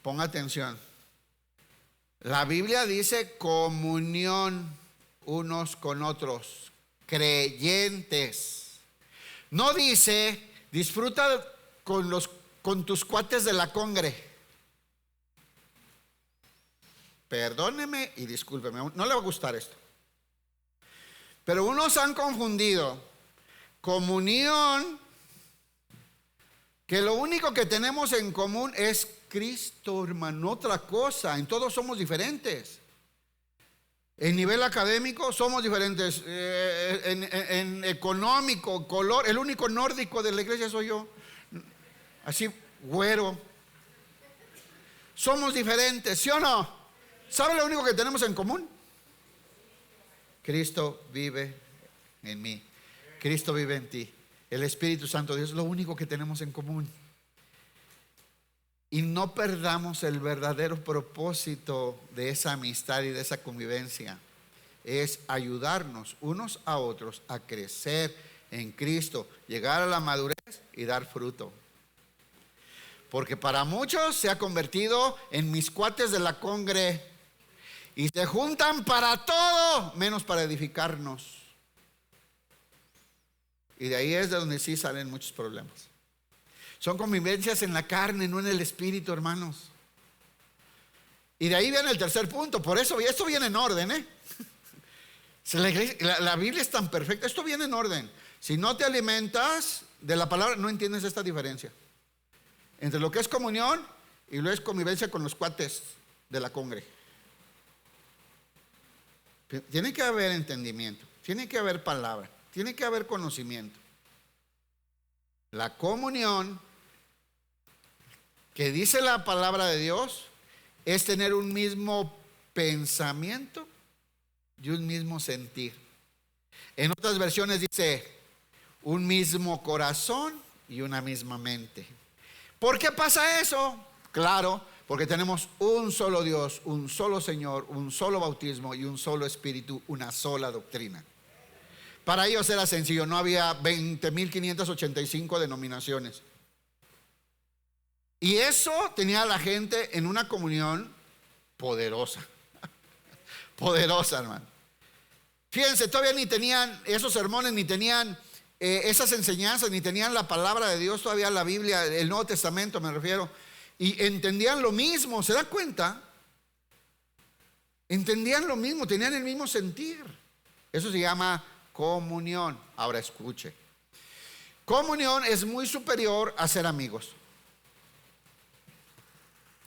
Ponga atención. La Biblia dice comunión unos con otros, creyentes. No dice disfruta con tus cuates de la congre. Perdóneme y discúlpeme, no le va a gustar esto. Pero unos han confundido comunión, que lo único que tenemos en común es Cristo, hermano, otra cosa. En todos somos diferentes. En nivel académico somos diferentes, en económico, color. El único nórdico de la iglesia soy yo, así güero. Somos diferentes, ¿sí o no? ¿Sabe lo único que tenemos en común? Cristo vive en mí, Cristo vive en ti, el Espíritu Santo de Dios es lo único que tenemos en común. Y no perdamos el verdadero propósito de esa amistad y de esa convivencia. Es ayudarnos unos a otros a crecer en Cristo, llegar a la madurez y dar fruto. Porque para muchos se ha convertido en mis cuates de la congre y se juntan para todo menos para edificarnos. Y de ahí es de donde sí salen muchos problemas. Son convivencias en la carne, no en el espíritu, hermanos. Y de ahí viene el tercer punto. Por eso, esto viene en orden, La Biblia es tan perfecta. Esto viene en orden. Si no te alimentas de la palabra, no entiendes esta diferencia entre lo que es comunión y lo que es convivencia con los cuates de la congre. Tiene que haber entendimiento, tiene que haber palabra, tiene que haber conocimiento. La comunión que dice la palabra de Dios es tener un mismo pensamiento y un mismo sentir. En otras versiones dice un mismo corazón y una misma mente. ¿Por qué pasa eso? Claro, porque tenemos un solo Dios, un solo Señor, un solo bautismo y un solo Espíritu, una sola doctrina. Para ellos era sencillo, no había 20.585 denominaciones. Y eso tenía a la gente en una comunión poderosa. Poderosa, hermano. Fíjense, todavía ni tenían esos sermones, ni tenían esas enseñanzas, ni tenían la palabra de Dios, todavía la Biblia, el Nuevo Testamento me refiero. Y entendían lo mismo, ¿se da cuenta? Entendían lo mismo, tenían el mismo sentir. Eso se llama comunión. Ahora escuche. Comunión es muy superior a ser amigos.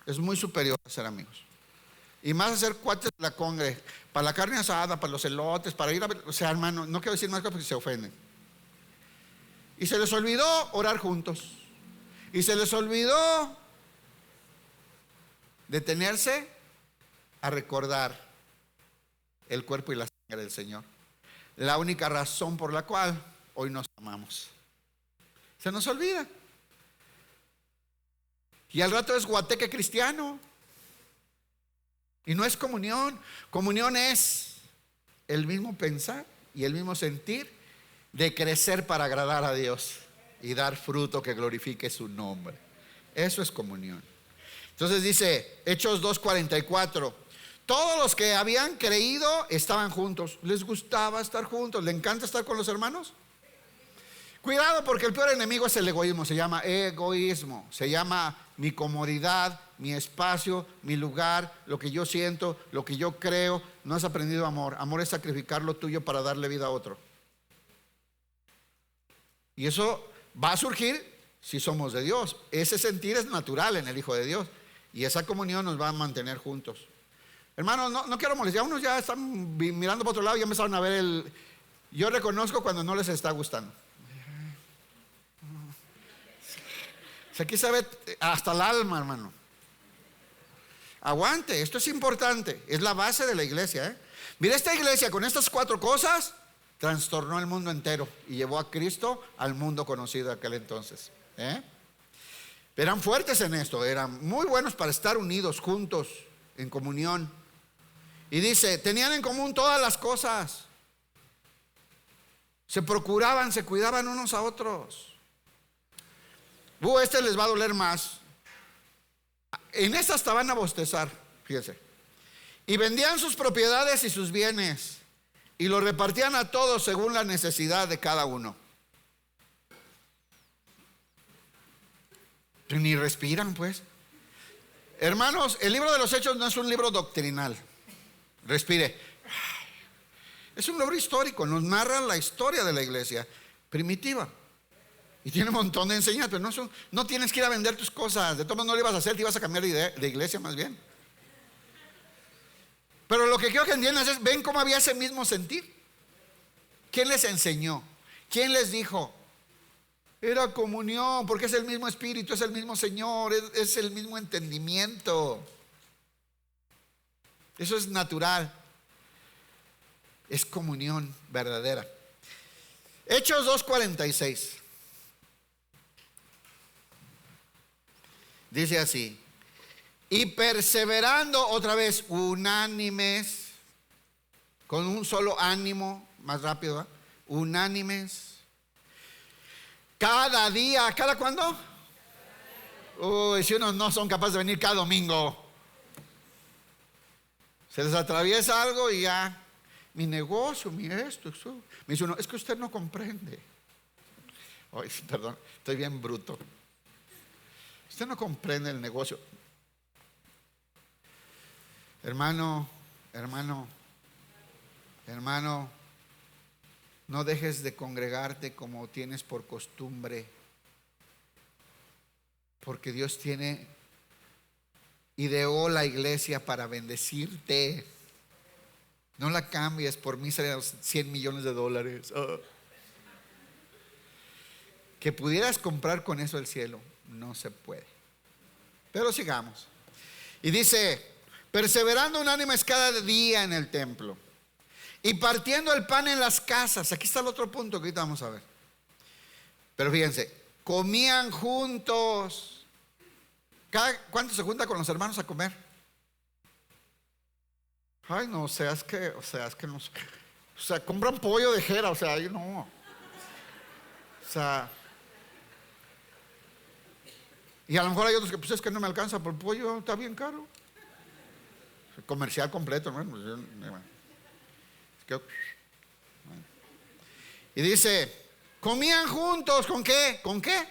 Es muy superior a ser amigos. Y más a ser cuates de la congre, para la carne asada, para los elotes, para ir a ver, o sea, hermano, no quiero decir más cosas porque se ofenden. Y se les olvidó orar juntos. Y se les olvidó detenerse a recordar el cuerpo y la sangre del Señor. La única razón por la cual hoy nos amamos. Se nos olvida. Y al rato es guateque cristiano. Y no es comunión. Comunión es el mismo pensar y el mismo sentir de crecer para agradar a Dios y dar fruto que glorifique su nombre. Eso es comunión. Entonces dice Hechos 2:44, todos los que habían creído estaban juntos. ¿Les gustaba estar juntos? ¿Le encanta estar con los hermanos? Cuidado, porque el peor enemigo es el egoísmo. Se llama egoísmo, se llama mi comodidad, mi espacio, mi lugar, lo que yo siento, lo que yo creo. No has aprendido amor. Amor es sacrificar lo tuyo para darle vida a otro. Y eso va a surgir si somos de Dios. Ese sentir es natural en el Hijo de Dios. Y esa comunión nos va a mantener juntos. Hermanos, no quiero molestar. Unos ya están mirando para otro lado y ya empezaron a ver el... Yo reconozco cuando no les está gustando. Aquí se ve hasta el alma, hermano. Aguante, esto es importante. Es la base de la iglesia, Mira, esta iglesia con estas 4 cosas trastornó el mundo entero y llevó a Cristo al mundo conocido de aquel entonces. Eran fuertes en esto, eran muy buenos para estar unidos, juntos, en comunión. Y dice, tenían en común todas las cosas. Se procuraban, se cuidaban unos a otros. Este les va a doler más. En esta hasta van a bostezar, fíjense. Y vendían sus propiedades y sus bienes y lo repartían a todos según la necesidad de cada uno. Ni respiran, pues. Hermanos, el libro de los Hechos no es un libro doctrinal. Respire. Es un libro histórico, nos narra la historia de la iglesia primitiva. Y tiene un montón de enseñanzas, pero no tienes que ir a vender tus cosas. De todo modo no lo ibas a hacer, te ibas a cambiar de iglesia más bien. Pero lo que quiero que entiendan es, ven cómo había ese mismo sentir. ¿Quién les enseñó? ¿Quién les dijo? Era comunión, porque es el mismo Espíritu, es el mismo Señor, es el mismo entendimiento. Eso es natural. Es comunión verdadera. Hechos 2:46. Dice así: y perseverando, otra vez, unánimes, con un solo ánimo, más rápido, unánimes. Cada día, ¿cada cuándo? Uy, si unos no son capaces de venir cada domingo. Se les atraviesa algo y ya, mi negocio, mi esto, eso. Me dice uno, es que usted no comprende. Ay, perdón, estoy bien bruto. Usted no comprende el negocio. Hermano, no dejes de congregarte como tienes por costumbre, porque Dios ideó la iglesia para bendecirte. No la cambies por míseros $100 millones. Que pudieras comprar con eso el cielo, no se puede. Pero sigamos. Y dice, perseverando unánimes cada día en el templo y partiendo el pan en las casas. Aquí está el otro punto que ahorita vamos a ver. Pero fíjense, comían juntos. ¿Cuánto se junta con los hermanos a comer? Ay, no, o sea, es que no sé. O sea, compran pollo de Jera, o sea, ahí no. O sea, y a lo mejor hay otros que, pues es que no me alcanza por el pollo, está bien caro. Comercial completo, ¿no? Pues y dice, comían juntos, ¿con qué? ¿Con qué?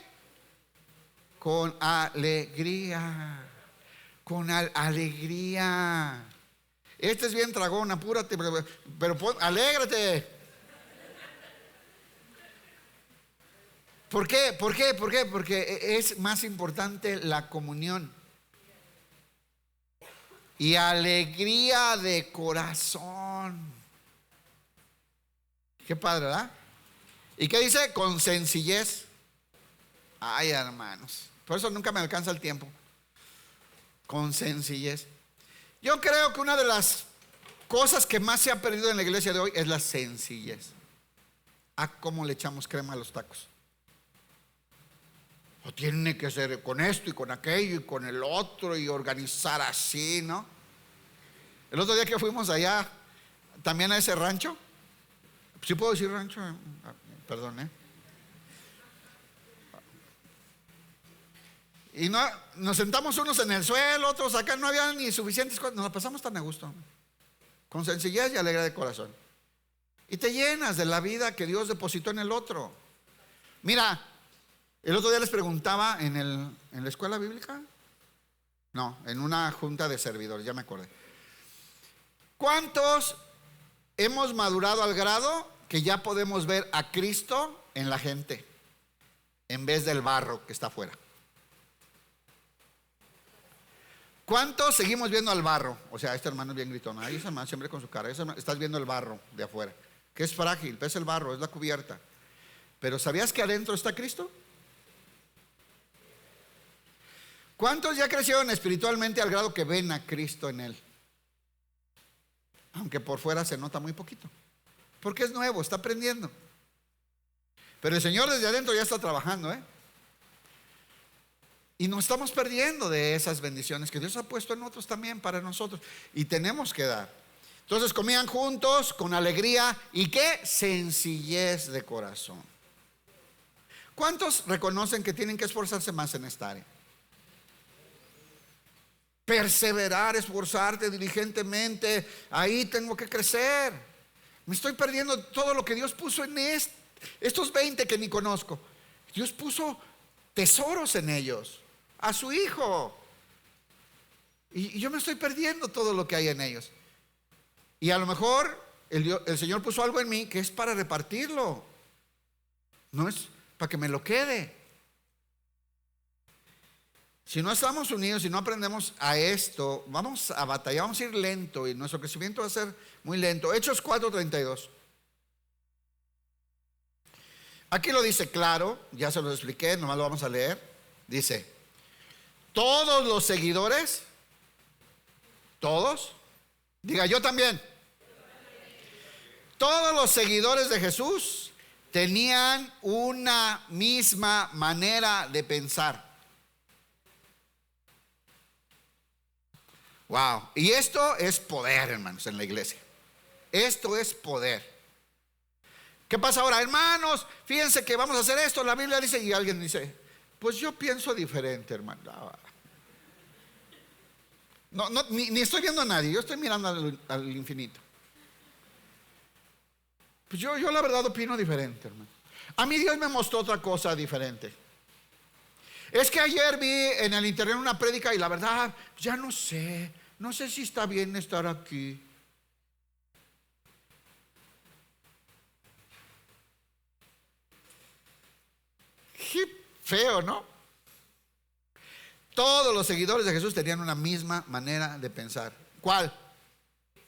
Con alegría. Con alegría. Este es bien tragón, apúrate, pero alégrate. ¿Por qué? ¿Por qué? ¿Por qué? Porque es más importante la comunión y alegría de corazón. Qué padre, ¿verdad? ¿Y qué dice? Con sencillez. Ay, hermanos, por eso nunca me alcanza el tiempo. Con sencillez. Yo creo que una de las cosas que más se ha perdido en la iglesia de hoy es la sencillez. Cómo le echamos crema a los tacos. O tiene que ser con esto y con aquello y con el otro y organizar así, ¿no? El otro día que fuimos allá también a ese rancho. ¿Sí puedo decir rancho? Perdón, Y no, nos sentamos unos en el suelo, otros acá, no había ni suficientes cosas. Nos la pasamos tan a gusto, con sencillez y alegría de corazón. Y te llenas de la vida que Dios depositó en el otro. Mira, el otro día les preguntaba en la escuela bíblica. No, en una junta de servidores, ya me acordé. ¿Cuántos hemos madurado al grado que ya podemos ver a Cristo en la gente en vez del barro que está afuera? ¿Cuántos seguimos viendo al barro? O sea, este hermano es bien gritón. Ahí ese hermano siempre con su cara. Estás viendo el barro de afuera, que es frágil, ves el barro, es la cubierta. Pero ¿sabías que adentro está Cristo? ¿Cuántos ya crecieron espiritualmente al grado que ven a Cristo en él? Aunque por fuera se nota muy poquito, porque es nuevo, está aprendiendo. Pero el Señor desde adentro ya está trabajando, Y nos estamos perdiendo de esas bendiciones que Dios ha puesto en otros también para nosotros. Y tenemos que dar. Entonces comían juntos con alegría y qué sencillez de corazón. ¿Cuántos reconocen que tienen que esforzarse más en esta área? Perseverar, esforzarte diligentemente. Ahí tengo que crecer. Me estoy perdiendo todo lo que Dios puso en estos 20 que ni conozco. Dios puso tesoros en ellos. A su hijo. Y yo me estoy perdiendo todo lo que hay en ellos. Y a lo mejor el Señor puso algo en mí que es para repartirlo. No es para que me lo quede. Si no estamos unidos, si no aprendemos a esto, vamos a batallar, vamos a ir lento y nuestro crecimiento va a ser muy lento. Hechos 4:32. Aquí lo dice claro, ya se lo expliqué, nomás lo vamos a leer. Dice: todos los seguidores, todos, diga yo también. Todos los seguidores de Jesús tenían una misma manera de pensar. Wow, y esto es poder, hermanos, en la iglesia. Esto es poder. ¿Qué pasa ahora, hermanos? Fíjense que vamos a hacer esto, la Biblia dice, y alguien dice, pues yo pienso diferente, hermano. No, ni estoy viendo a nadie, yo estoy mirando al infinito. Pues yo la verdad opino diferente, hermano. A mí Dios me mostró otra cosa diferente. Es que ayer vi en el internet una prédica y la verdad, ya no sé si está bien estar aquí. Qué feo, ¿no? Todos los seguidores de Jesús tenían una misma manera de pensar. ¿Cuál?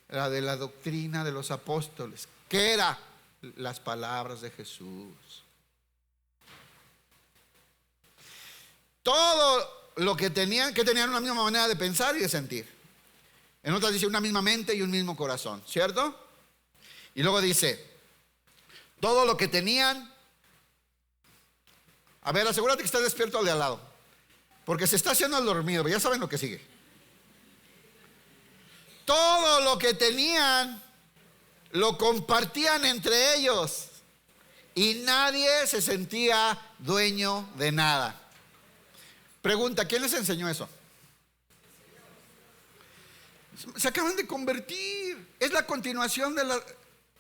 La de la doctrina de los apóstoles. ¿Qué era? Las palabras de Jesús. Todo lo que tenían una misma manera de pensar y de sentir. En otras dice una misma mente y un mismo corazón, ¿cierto? Y luego dice, todo lo que tenían. A ver, asegúrate que estés despierto al de al lado, porque se está haciendo el dormido, ya saben lo que sigue. Todo lo que tenían lo compartían entre ellos y nadie se sentía dueño de nada. Pregunta, ¿quién les enseñó eso? Se acaban de convertir. Es la continuación de la...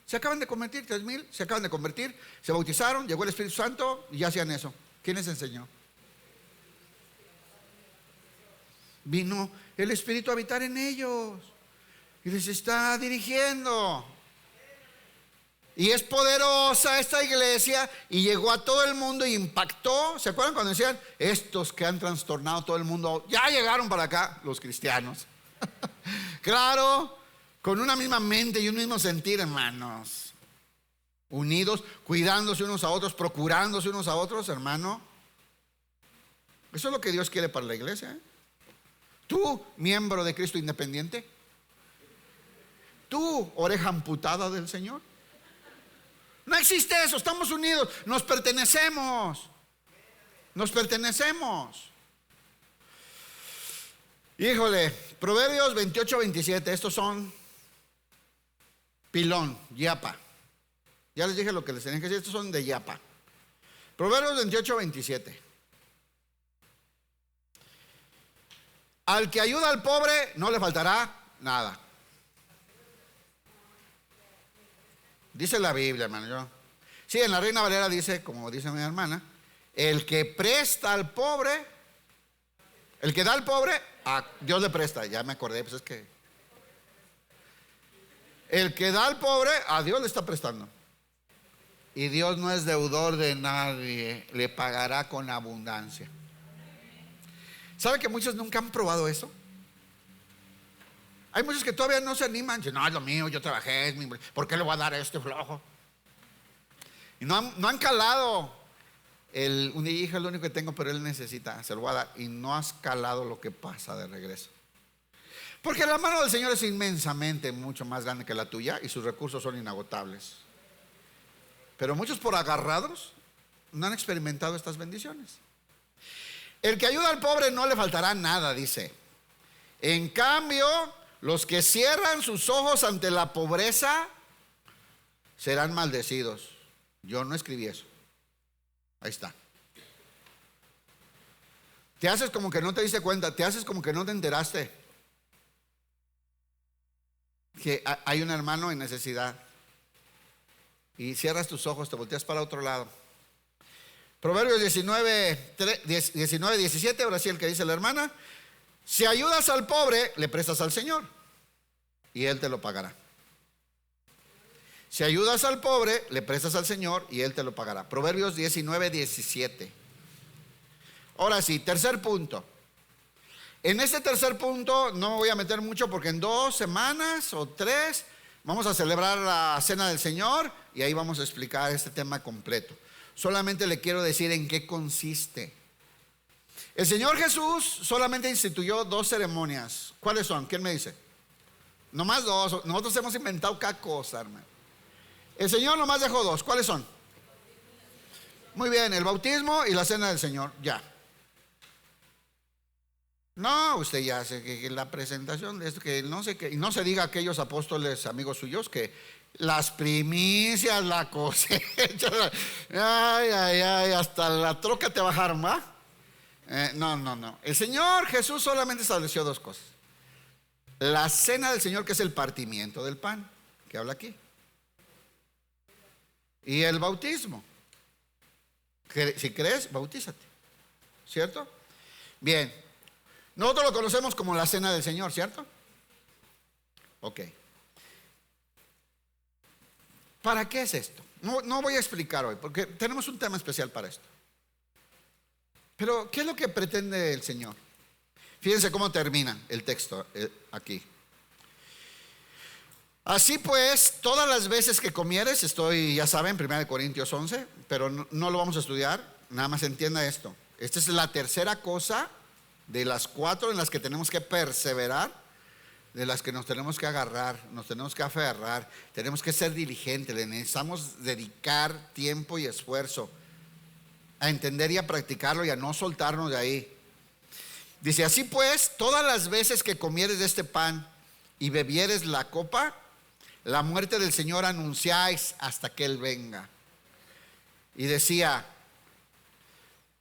Se acaban de convertir, 3,000, se acaban de convertir, se bautizaron, llegó el Espíritu Santo y ya hacían eso. ¿Quién les enseñó? Vino el Espíritu a habitar en ellos y les está dirigiendo. Y es poderosa esta iglesia y llegó a todo el mundo y impactó. ¿Se acuerdan cuando decían, estos que han trastornado todo el mundo ya llegaron para acá? Los cristianos. Claro, con una misma mente y un mismo sentir, hermanos, unidos, cuidándose unos a otros, procurándose unos a otros, hermano. Eso es lo que Dios quiere para la iglesia, ¿eh? Tú, miembro de Cristo independiente, tú, oreja amputada del Señor. No existe eso, estamos unidos, nos pertenecemos. Nos pertenecemos. Híjole, Proverbios 28-27, estos son pilón, yapa. Ya les dije lo que les tenía que decir, estos son de yapa. Proverbios 28-27. Al que ayuda al pobre no le faltará nada. Dice la Biblia, hermano. Sí, en la Reina Valera dice, como dice mi hermana, el que presta al pobre, el que da al pobre, a Dios le presta. Ya me acordé, pues es que el que da al pobre, a Dios le está prestando. Y Dios no es deudor de nadie, le pagará con abundancia. ¿Sabe que muchos nunca han probado eso? Hay muchos que todavía no se animan. Dicen, no, es lo mío, yo trabajé, es mi... ¿por qué le voy a dar a este flojo? Y no han calado. Un hijo es lo único que tengo, pero él necesita, se lo voy a dar. Y no has calado lo que pasa de regreso. Porque la mano del Señor es inmensamente mucho más grande que la tuya y sus recursos son inagotables. Pero muchos por agarrados no han experimentado estas bendiciones. El que ayuda al pobre no le faltará nada, dice. En cambio, los que cierran sus ojos ante la pobreza serán maldecidos. Yo no escribí eso. Ahí está. Te haces como que no te diste cuenta, te haces como que no te enteraste que hay un hermano en necesidad y cierras tus ojos, te volteas para otro lado. Proverbios 19:17, ahora sí el que dice la hermana: si ayudas al pobre, le prestas al Señor y Él te lo pagará. Si ayudas al pobre, le prestas al Señor y Él te lo pagará. Proverbios 19:17. Ahora sí, tercer punto. En este tercer punto no me voy a meter mucho porque en 2 semanas o 3 vamos a celebrar la Cena del Señor y ahí vamos a explicar este tema completo. Solamente le quiero decir en qué consiste. El Señor Jesús solamente instituyó 2 ceremonias. ¿Cuáles son? ¿Quién me dice? Nomás 2. Nosotros hemos inventado cada cosa, hermano. El Señor nomás dejó 2. ¿Cuáles son? Muy bien, el bautismo y la Cena del Señor. Ya. No, usted ya hace que la presentación de esto, que no sé qué, y no se diga a aquellos apóstoles amigos suyos que las primicias, la cosecha, ay, hasta la troca te bajaron, ¿va? No. El Señor Jesús solamente estableció 2 cosas. La Cena del Señor, que es el partimiento del pan, que habla aquí. Y el bautismo. Si crees, bautízate. ¿Cierto? Bien. Nosotros lo conocemos como la Cena del Señor, ¿cierto? Ok. ¿Para qué es esto? No voy a explicar hoy, porque tenemos un tema especial para esto. Pero, ¿qué es lo que pretende el Señor? Fíjense cómo termina el texto aquí. Así pues, todas las veces que comieres, ya saben, 1 Corintios 11, pero no lo vamos a estudiar, nada más entienda esto. Esta es la tercera cosa de las 4 en las que tenemos que perseverar, de las que nos tenemos que agarrar, nos tenemos que aferrar, tenemos que ser diligentes, le necesitamos dedicar tiempo y esfuerzo a entender y a practicarlo y a no soltarnos de ahí. Dice, así pues, todas las veces que comieres de este pan y bebieres la copa, La muerte del Señor anunciáis hasta que Él venga. Y decía,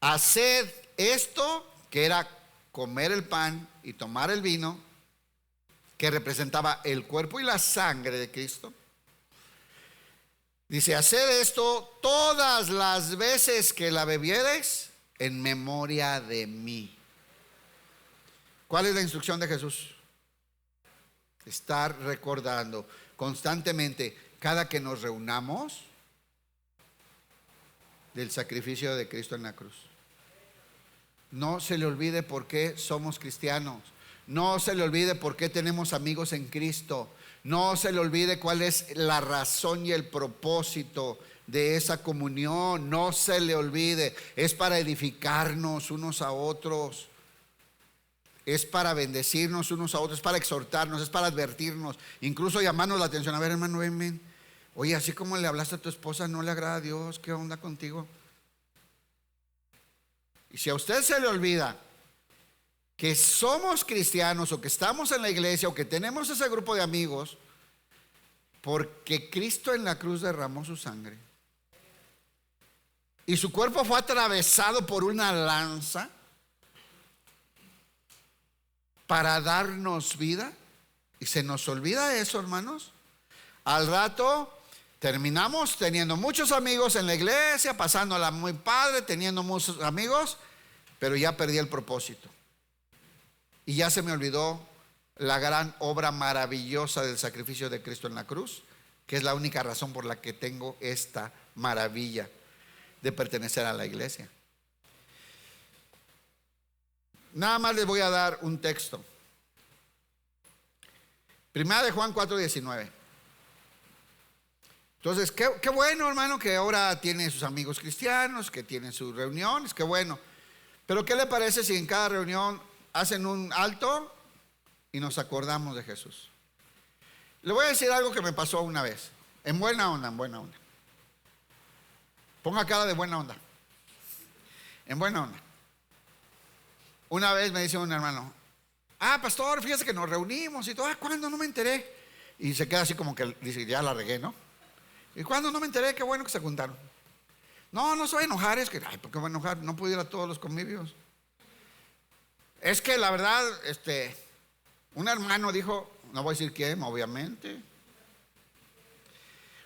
haced esto, que era comer el pan y tomar el vino, que representaba el cuerpo y la sangre de Cristo. Dice, haced esto todas las veces que la bebiereis en memoria de mí. ¿Cuál es la instrucción de Jesús? Estar recordando constantemente, cada que nos reunamos, del sacrificio de Cristo en la cruz. No se le olvide por qué somos cristianos. No se le olvide por qué tenemos amigos en Cristo. No se le olvide cuál es la razón y el propósito de esa comunión. No se le olvide. Es para edificarnos unos a otros. Es para bendecirnos unos a otros. Es para exhortarnos. Es para advertirnos. Incluso llamarnos la atención. A ver, hermano, ven. Oye, así como le hablaste a tu esposa, no le agrada a Dios. ¿Qué onda contigo? Y si a usted se le olvida que somos cristianos, o que estamos en la iglesia, o que tenemos ese grupo de amigos, porque Cristo en la cruz derramó su sangre y su cuerpo fue atravesado por una lanza para darnos vida, y se nos olvida eso, hermanos, al rato terminamos teniendo muchos amigos en la iglesia, pasándola muy padre, teniendo muchos amigos, pero ya perdí el propósito. Y ya se me olvidó la gran obra maravillosa del sacrificio de Cristo en la cruz, que es la única razón por la que tengo esta maravilla de pertenecer a la iglesia. Nada más les voy a dar un texto. Primera de Juan 4:19. Entonces, qué bueno, hermano, que ahora tiene sus amigos cristianos, que tiene sus reuniones, qué bueno. Pero ¿qué le parece si en cada reunión hacen un alto y nos acordamos de Jesús? Le voy a decir algo que me pasó una vez. En buena onda. Ponga cara de buena onda. En buena onda. Una vez me dice un hermano, pastor, fíjese que nos reunimos y todo. ¿Cuándo? No me enteré. Y se queda así como que dice, ya la regué, ¿no? ¿Y cuándo? No me enteré, qué bueno que se juntaron. No se va a enojar, es que, ¿por qué va a enojar? No pude ir a todos los convivios. Es que la verdad, un hermano dijo, no voy a decir quién, obviamente.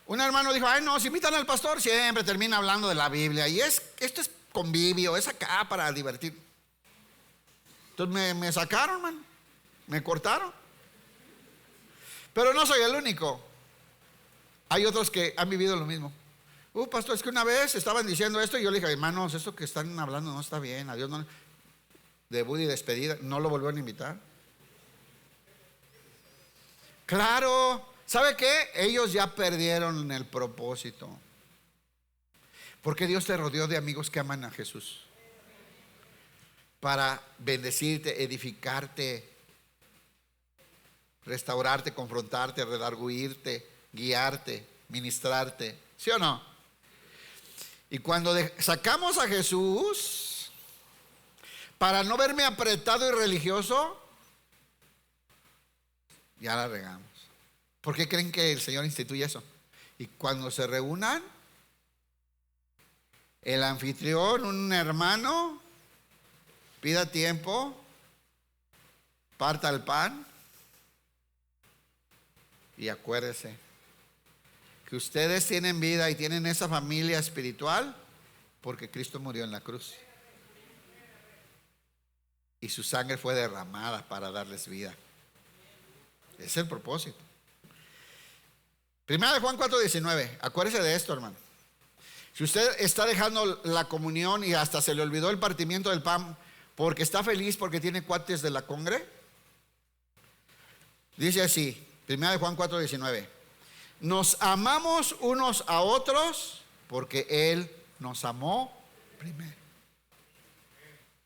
Un hermano dijo, no, si invitan al pastor siempre termina hablando de la Biblia. Y esto es convivio, es acá para divertir. Entonces me sacaron, man, me cortaron. Pero no soy el único. Hay otros que han vivido lo mismo. Pastor, es que una vez estaban diciendo esto y yo le dije, hermanos, esto que están hablando no está bien. A Dios no. Debut y despedida, no lo volvieron a invitar. Claro, ¿sabe qué? Ellos ya perdieron el propósito. Porque Dios te rodeó de amigos que aman a Jesús para bendecirte, edificarte, restaurarte, confrontarte, redarguirte, guiarte, ministrarte. ¿Sí o no? Y cuando sacamos a Jesús para no verme apretado y religioso, ya la regamos. ¿Por qué creen que el Señor instituye eso? Y cuando se reúnan, el anfitrión, un hermano, pida tiempo, parta el pan y acuérdese que ustedes tienen vida y tienen esa familia espiritual porque Cristo murió en la cruz y su sangre fue derramada para darles vida. Ese es el propósito. Primera de Juan 4:19. Acuérdese de esto, hermano. Si usted está dejando la comunión y hasta se le olvidó el partimiento del pan porque está feliz porque tiene cuates de la congre, dice así, Primera de Juan 4:19. Nos amamos unos a otros porque Él nos amó primero.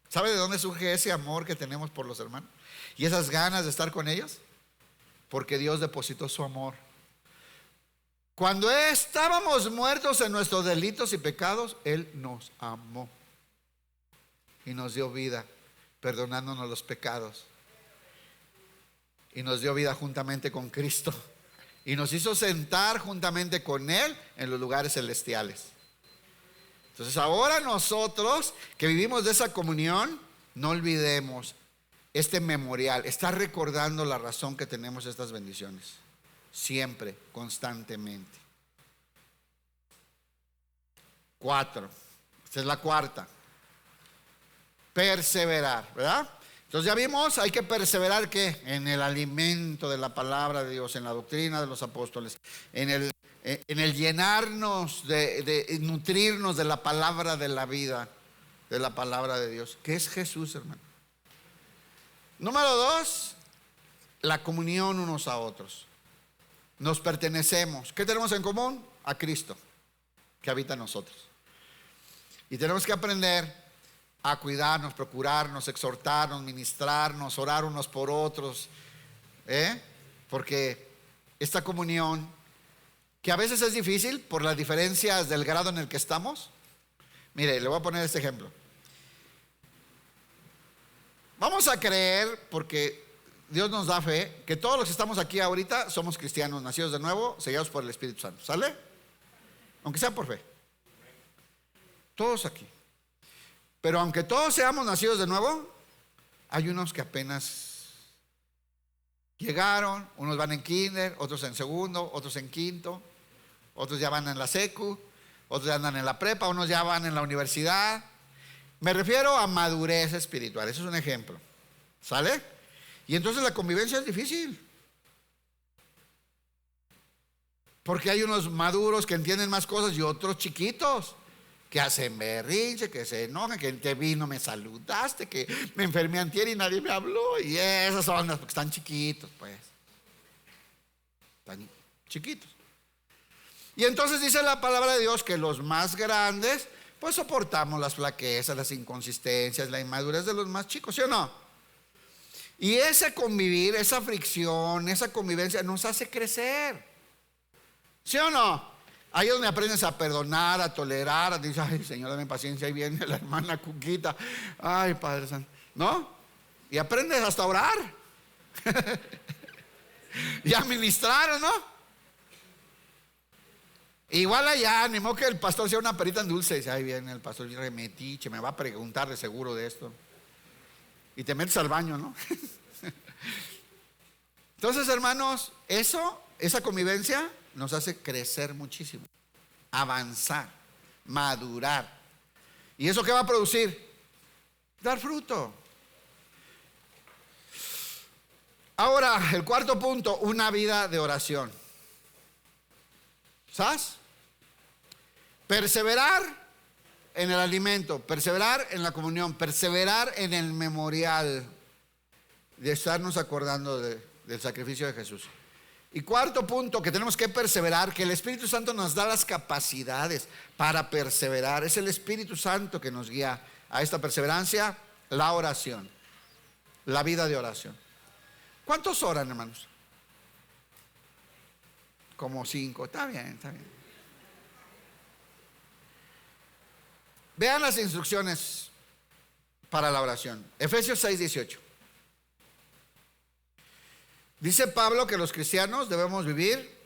¿Sabe de dónde surge ese amor que tenemos por los hermanos? Y esas ganas de estar con ellos. Porque Dios depositó su amor. Cuando estábamos muertos en nuestros delitos y pecados, Él nos amó y nos dio vida, perdonándonos los pecados. Y nos dio vida juntamente con Cristo. y nos hizo sentar juntamente con Él en los lugares celestiales. Entonces ahora nosotros que vivimos de esa comunión, no olvidemos este memorial, estar recordando la razón que tenemos estas bendiciones, siempre, constantemente. 4, esta es la cuarta, perseverar, ¿verdad? Entonces ya vimos, hay que perseverar ¿qué? En el alimento de la palabra de Dios, en la doctrina de los apóstoles, en el llenarnos, de nutrirnos de la palabra de la vida, de la palabra de Dios, que es Jesús, hermano. Número 2, la comunión unos a otros. Nos pertenecemos. ¿Qué tenemos en común? A Cristo, que habita en nosotros. Y tenemos que aprender a cuidarnos, procurarnos, exhortarnos, ministrarnos, orar unos por otros, porque esta comunión, que a veces es difícil por las diferencias del grado en el que estamos. Mire, le voy a poner este ejemplo. Vamos a creer, porque Dios nos da fe, que todos los que estamos aquí ahorita somos cristianos, nacidos de nuevo, sellados por el Espíritu Santo. ¿Sale? Aunque sea por fe. Todos aquí. Pero aunque todos seamos nacidos de nuevo, hay unos que apenas llegaron, unos van en kinder, otros en segundo, otros en quinto, otros ya van en la secu, otros ya andan en la prepa, unos ya van en la universidad. Me refiero a madurez espiritual, eso es un ejemplo. ¿Sale? Y entonces la convivencia es difícil. Porque hay unos maduros que entienden más cosas y otros chiquitos que hacen berrinche, que se enojan, que te vi, no me saludaste, que me enfermé antier y nadie me habló. Y esas son las, porque están chiquitos, pues. Están chiquitos. Y entonces dice la palabra de Dios que los más grandes, pues soportamos las flaquezas, las inconsistencias, la inmadurez de los más chicos, ¿sí o no? Y ese convivir, esa fricción, esa convivencia nos hace crecer, ¿sí o no? Ahí es donde aprendes a perdonar, a tolerar, a decir, ay, Señor, dame paciencia, ahí viene la hermana Cuquita, ay, Padre Santo, ¿no? Y aprendes hasta a orar y a ministrar, ¿no? Igual allá, ni modo que el pastor sea una perita en dulce, y dice, ahí viene el pastor remetiche, me va a preguntar de seguro de esto. Y te metes al baño, ¿no? Entonces, hermanos, esa convivencia nos hace crecer muchísimo, avanzar, madurar. ¿Y eso qué va a producir? Dar fruto. Ahora, el cuarto punto, una vida de oración. ¿Sabes? Perseverar en el alimento, perseverar en la comunión, perseverar en el memorial de estarnos acordando del sacrificio de Jesús. Y cuarto punto, que tenemos que perseverar, que el Espíritu Santo nos da las capacidades para perseverar. Es el Espíritu Santo que nos guía a esta perseverancia, la oración, la vida de oración. ¿Cuántos oran, hermanos? Como 5, está bien, está bien. Vean las instrucciones para la oración. Efesios 6:18. Dice Pablo que los cristianos debemos vivir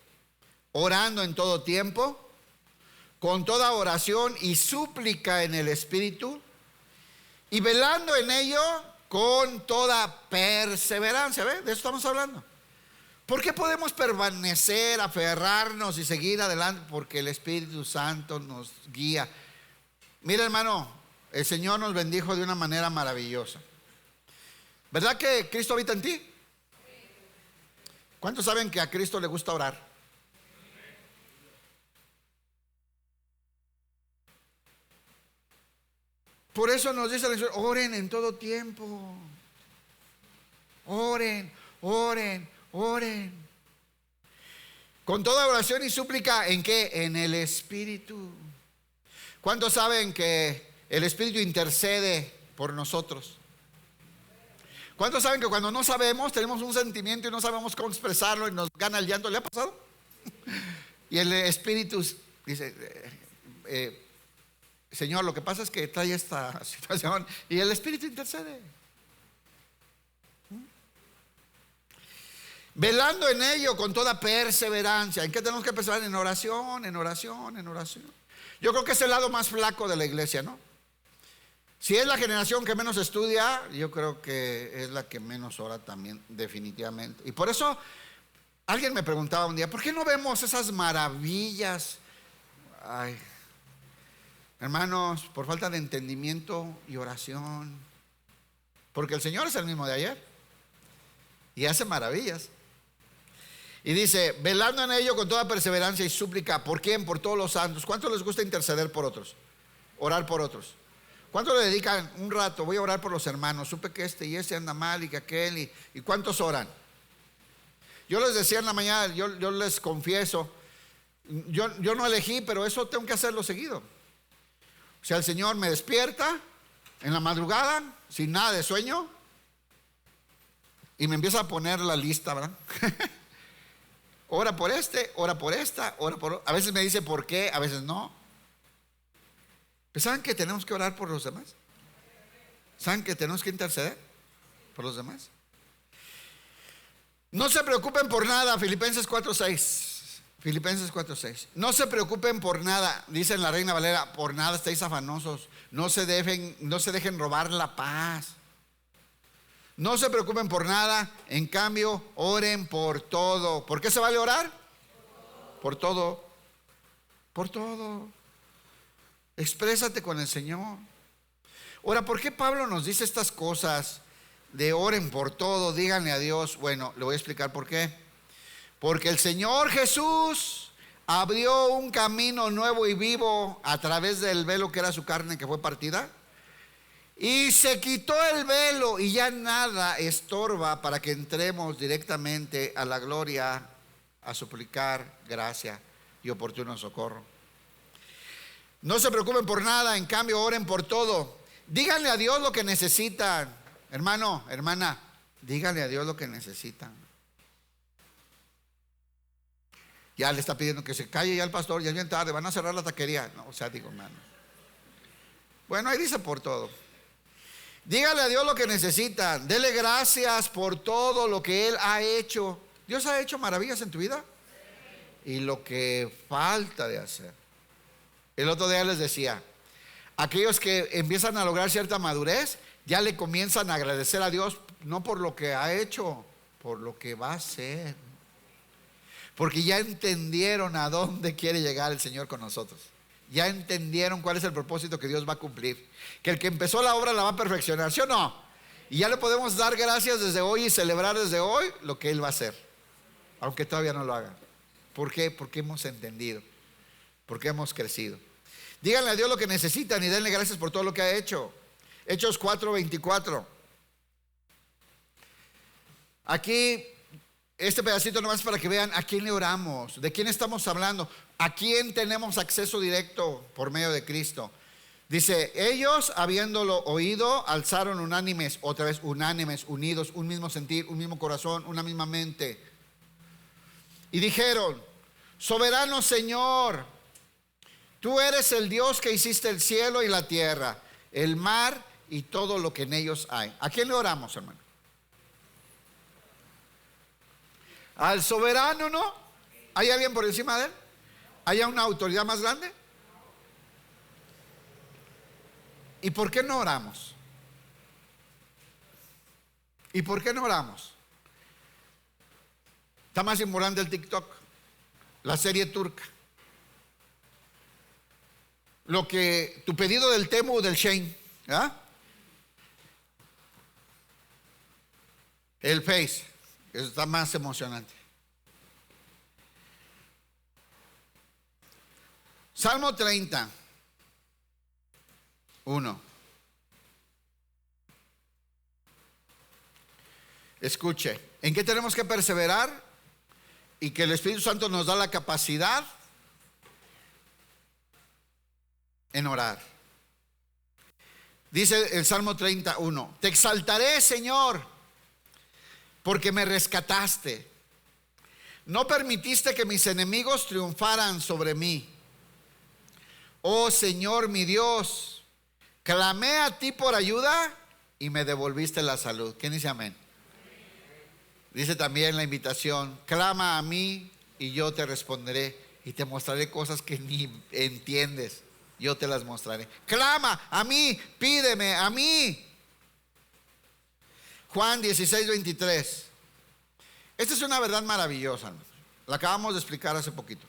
orando en todo tiempo, con toda oración y súplica en el Espíritu, y velando en ello con toda perseverancia. ¿Ve? De eso estamos hablando. ¿Por qué podemos permanecer, aferrarnos y seguir adelante? Porque el Espíritu Santo nos guía. Mira, hermano, el Señor nos bendijo de una manera maravillosa. ¿Verdad que Cristo habita en ti? ¿Cuántos saben que a Cristo le gusta orar? Por eso nos dice el Señor, oren en todo tiempo. Oren, oren, oren. Con toda oración y súplica, ¿en qué? En el Espíritu. ¿Cuántos saben que el Espíritu intercede por nosotros? ¿Cuántos saben que cuando no sabemos, tenemos un sentimiento y no sabemos cómo expresarlo y nos gana el llanto? ¿Le ha pasado? Y el Espíritu dice, Señor, lo que pasa es que trae esta situación, y el Espíritu intercede. Velando en ello con toda perseverancia. ¿En qué tenemos que perseverar? En oración, en oración, en oración. Yo creo que es el lado más flaco de la iglesia, ¿no? Si es la generación que menos estudia, yo creo que es la que menos ora también, definitivamente. Y por eso alguien me preguntaba un día, ¿por qué no vemos esas maravillas? Ay, hermanos, por falta de entendimiento y oración. Porque el Señor es el mismo de ayer y hace maravillas. Y dice, velando en ello con toda perseverancia y súplica. ¿Por quién? Por todos los santos. ¿Cuánto les gusta interceder por otros? Orar por otros. ¿Cuánto le dedican un rato? Voy a orar por los hermanos. Supe que este y ese anda mal y que aquel. ¿Y cuántos oran? Yo les decía en la mañana, yo les confieso, yo no elegí, pero eso tengo que hacerlo seguido. O sea, el Señor me despierta en la madrugada, sin nada de sueño, y me empieza a poner la lista, ¿verdad? Ora por este, ora por esta, ora por... A veces me dice por qué, a veces no. ¿Pero saben que tenemos que orar por los demás? ¿Saben que tenemos que interceder por los demás? No se preocupen por nada, Filipenses 4:6. Filipenses 4:6. No se preocupen por nada, dice en la Reina Valera, por nada estáis afanosos. No se dejen robar la paz. No se preocupen por nada, en cambio, oren por todo. ¿Por qué se vale orar? Por todo. Por todo. Exprésate con el Señor. Ahora, ¿por qué Pablo nos dice estas cosas de oren por todo, díganle a Dios? Bueno, le voy a explicar por qué. Porque el Señor Jesús abrió un camino nuevo y vivo a través del velo que era su carne que fue partida. Y se quitó el velo y ya nada estorba para que entremos directamente a la gloria, a suplicar gracia y oportuno socorro. No se preocupen por nada, en cambio oren por todo. Díganle a Dios lo que necesitan. Hermano, hermana, díganle a Dios lo que necesitan. Ya le está pidiendo que se calle ya el pastor, ya es bien tarde, van a cerrar la taquería. No, o sea, digo, hermano. Bueno, ahí dice por todo. Dígale a Dios lo que necesitan. Dele gracias por todo lo que Él ha hecho. ¿Dios ha hecho maravillas en tu vida? Y lo que falta de hacer. El otro día les decía, aquellos que empiezan a lograr cierta madurez, ya le comienzan a agradecer a Dios, no por lo que ha hecho, por lo que va a hacer. Porque ya entendieron a dónde quiere llegar el Señor con nosotros. Ya entendieron cuál es el propósito que Dios va a cumplir. Que el que empezó la obra la va a perfeccionar, ¿sí o no? Y ya le podemos dar gracias desde hoy y celebrar desde hoy lo que Él va a hacer. Aunque todavía no lo haga. ¿Por qué? Porque hemos entendido. Porque hemos crecido. Díganle a Dios lo que necesitan y denle gracias por todo lo que ha hecho. Hechos 4:24. Aquí, este pedacito nomás para que vean a quién le oramos, de quién estamos hablando, a quién tenemos acceso directo por medio de Cristo. Dice, ellos habiéndolo oído, alzaron unánimes, otra vez unánimes, unidos, un mismo sentir, un mismo corazón, una misma mente. Y dijeron, soberano Señor, tú eres el Dios que hiciste el cielo y la tierra, el mar y todo lo que en ellos hay. ¿A quién le oramos, hermano? Al soberano, ¿no? ¿Hay alguien por encima de él? ¿Hay una autoridad más grande? ¿Y por qué no oramos? ¿Y por qué no oramos? Está más importante el TikTok, la serie turca. Lo que tu pedido del Temu o del Shein, ¿ah? El Face, eso está más emocionante. Salmo 30, 1. Escuche, ¿en qué tenemos que perseverar? Y que el Espíritu Santo nos da la capacidad en orar. Dice el Salmo 31, te exaltaré, Señor, porque me rescataste. No permitiste que mis enemigos triunfaran sobre mí. Oh Señor mi Dios, clamé a ti por ayuda y me devolviste la salud. ¿Quién dice amén? Dice también la invitación: clama a mí y yo te responderé y te mostraré cosas que ni entiendes. Yo te las mostraré. Clama a mí, pídeme a mí. Juan 16:23. Esta es una verdad maravillosa. La acabamos de explicar hace poquito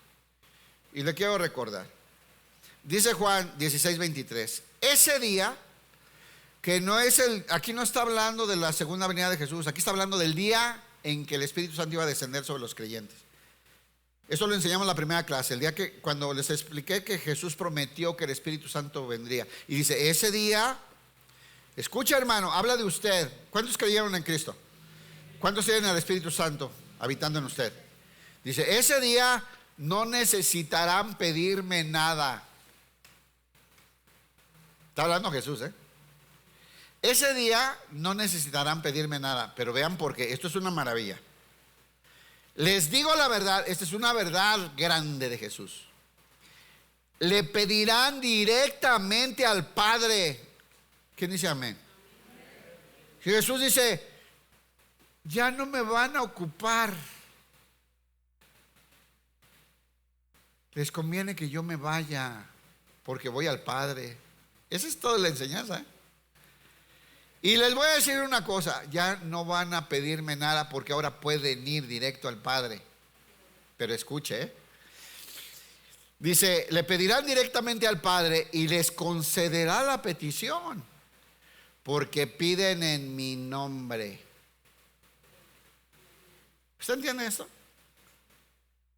y le quiero recordar. Dice Juan 16:23. Ese día, que no es aquí no está hablando de la segunda venida de Jesús, aquí está hablando del día en que el Espíritu Santo iba a descender sobre los creyentes. Eso lo enseñamos en la primera clase, el día que cuando les expliqué que Jesús prometió que el Espíritu Santo vendría. Y dice, ese día, escucha hermano, habla de usted. ¿Cuántos creyeron en Cristo? ¿Cuántos tienen al Espíritu Santo habitando en usted? Dice, ese día no necesitarán pedirme nada. Está hablando Jesús, Ese día no necesitarán pedirme nada. Pero vean por qué, esto es una maravilla. Les digo la verdad, esta es una verdad grande de Jesús. Le pedirán directamente al Padre. ¿Quién dice amén? Jesús dice, ya no me van a ocupar. Les conviene que yo me vaya, porque voy al Padre. Esa es toda la enseñanza, Y les voy a decir una cosa, ya no van a pedirme nada porque ahora pueden ir directo al Padre. Pero escuche, Dice, le pedirán directamente al Padre y les concederá la petición, porque piden en mi nombre. ¿Usted entiende esto?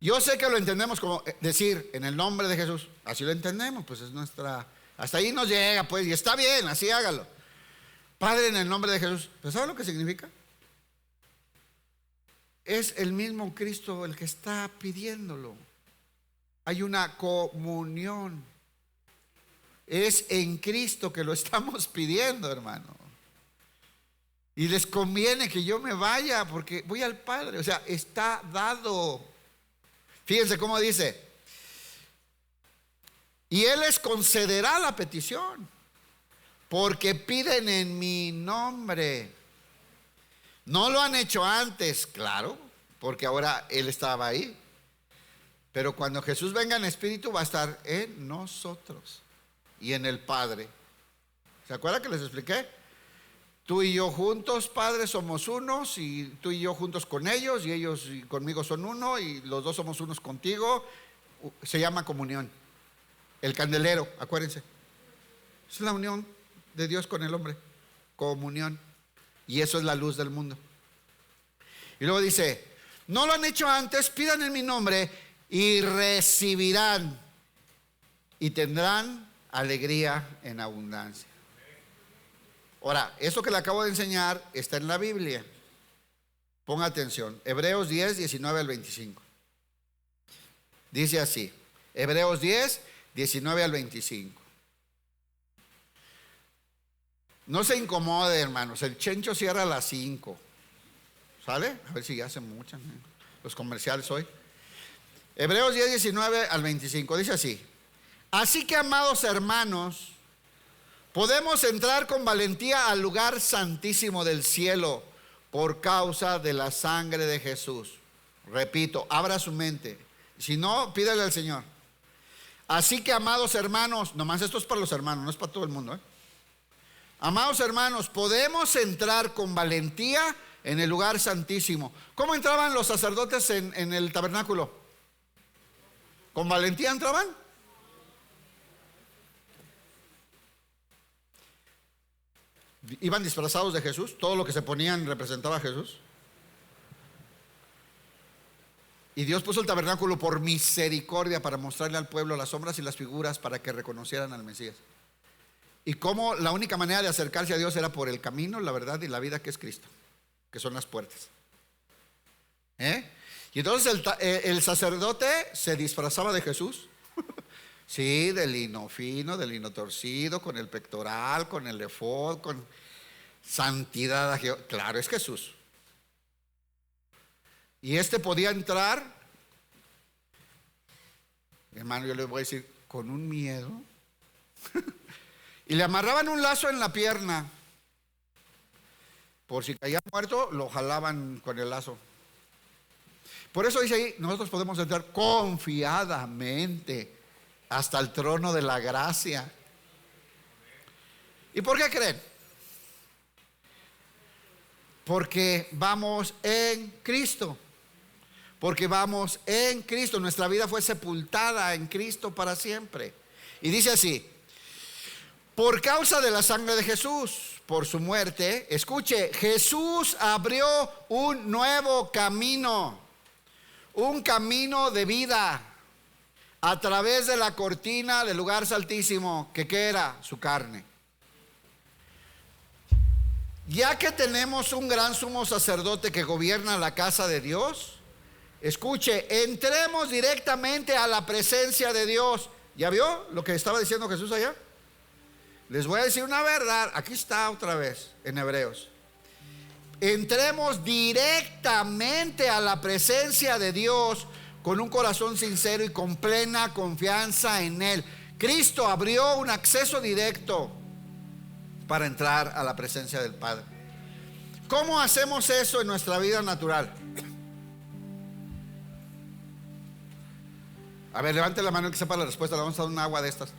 Yo sé que lo entendemos como decir en el nombre de Jesús. Así lo entendemos, pues es nuestra... Hasta ahí nos llega, pues, y está bien, así hágalo. Padre, en el nombre de Jesús. ¿Pero sabe lo que significa? Es el mismo Cristo el que está pidiéndolo. Hay una comunión. Es en Cristo que lo estamos pidiendo, hermano. Y les conviene que yo me vaya porque voy al Padre. O sea, está dado. Fíjense cómo dice. Y Él les concederá la petición, porque piden en mi nombre. No lo han hecho antes, claro, porque ahora Él estaba ahí. Pero cuando Jesús venga en espíritu va a estar en nosotros y en el Padre. ¿Se acuerdan que les expliqué? Tú y yo juntos, Padre, somos unos, y tú y yo juntos con ellos, y ellos conmigo son uno, y los dos somos unos contigo. Se llama comunión. El candelero, acuérdense. Es la unión de Dios con el hombre. Comunión. Y eso es la luz del mundo. Y luego dice, no lo han hecho antes, pidan en mi nombre y recibirán y tendrán alegría en abundancia. Ahora, esto que le acabo de enseñar está en la Biblia. Ponga atención. Hebreos 10, 19 al 25. Dice así. Hebreos 10, 19 al 25. No se incomode, hermanos. El Chencho cierra a las 5. ¿Sale? A ver si ya hacen muchas, los comerciales hoy. Hebreos 10, 19 al 25. Dice así. Así que, amados hermanos, podemos entrar con valentía al lugar santísimo del cielo por causa de la sangre de Jesús. Repito, abra su mente. Si no, pídale al Señor. Así que, amados hermanos, nomás esto es para los hermanos, no es para todo el mundo, Amados hermanos, podemos entrar con valentía en el lugar santísimo. ¿Cómo entraban los sacerdotes en el tabernáculo? ¿Con valentía entraban? ¿Iban disfrazados de Jesús? ¿Todo lo que se ponían representaba a Jesús? Y Dios puso el tabernáculo por misericordia para mostrarle al pueblo las sombras y las figuras para que reconocieran al Mesías. Y cómo la única manera de acercarse a Dios era por el camino, la verdad y la vida, que es Cristo, que son las puertas. Y entonces el sacerdote se disfrazaba de Jesús. Sí, de lino fino, de lino torcido, con el pectoral, con el efod, con santidad a Jehová. Claro, es Jesús. Y podía entrar, hermano, yo le voy a decir, con un miedo. Y le amarraban un lazo en la pierna. Por si caía muerto, lo jalaban con el lazo. Por eso dice ahí, nosotros podemos entrar confiadamente hasta el trono de la gracia. ¿Y por qué creen? Porque vamos en Cristo. Porque vamos en Cristo. Nuestra vida fue sepultada en Cristo para siempre. Y dice así: por causa de la sangre de Jesús, por su muerte, escuche, Jesús abrió un nuevo camino, un camino de vida a través de la cortina del lugar santísimo, que ¿qué era? Su carne. Ya que tenemos un gran sumo sacerdote que gobierna la casa de Dios, escuche, entremos directamente a la presencia de Dios. ¿Ya vio lo que estaba diciendo Jesús allá? Les voy a decir una verdad, aquí está otra vez en Hebreos. Entremos directamente a la presencia de Dios con un corazón sincero y con plena confianza en Él. Cristo abrió un acceso directo para entrar a la presencia del Padre. ¿Cómo hacemos eso en nuestra vida natural? A ver, levante la mano el que sepa la respuesta. Le vamos a dar un agua de estas.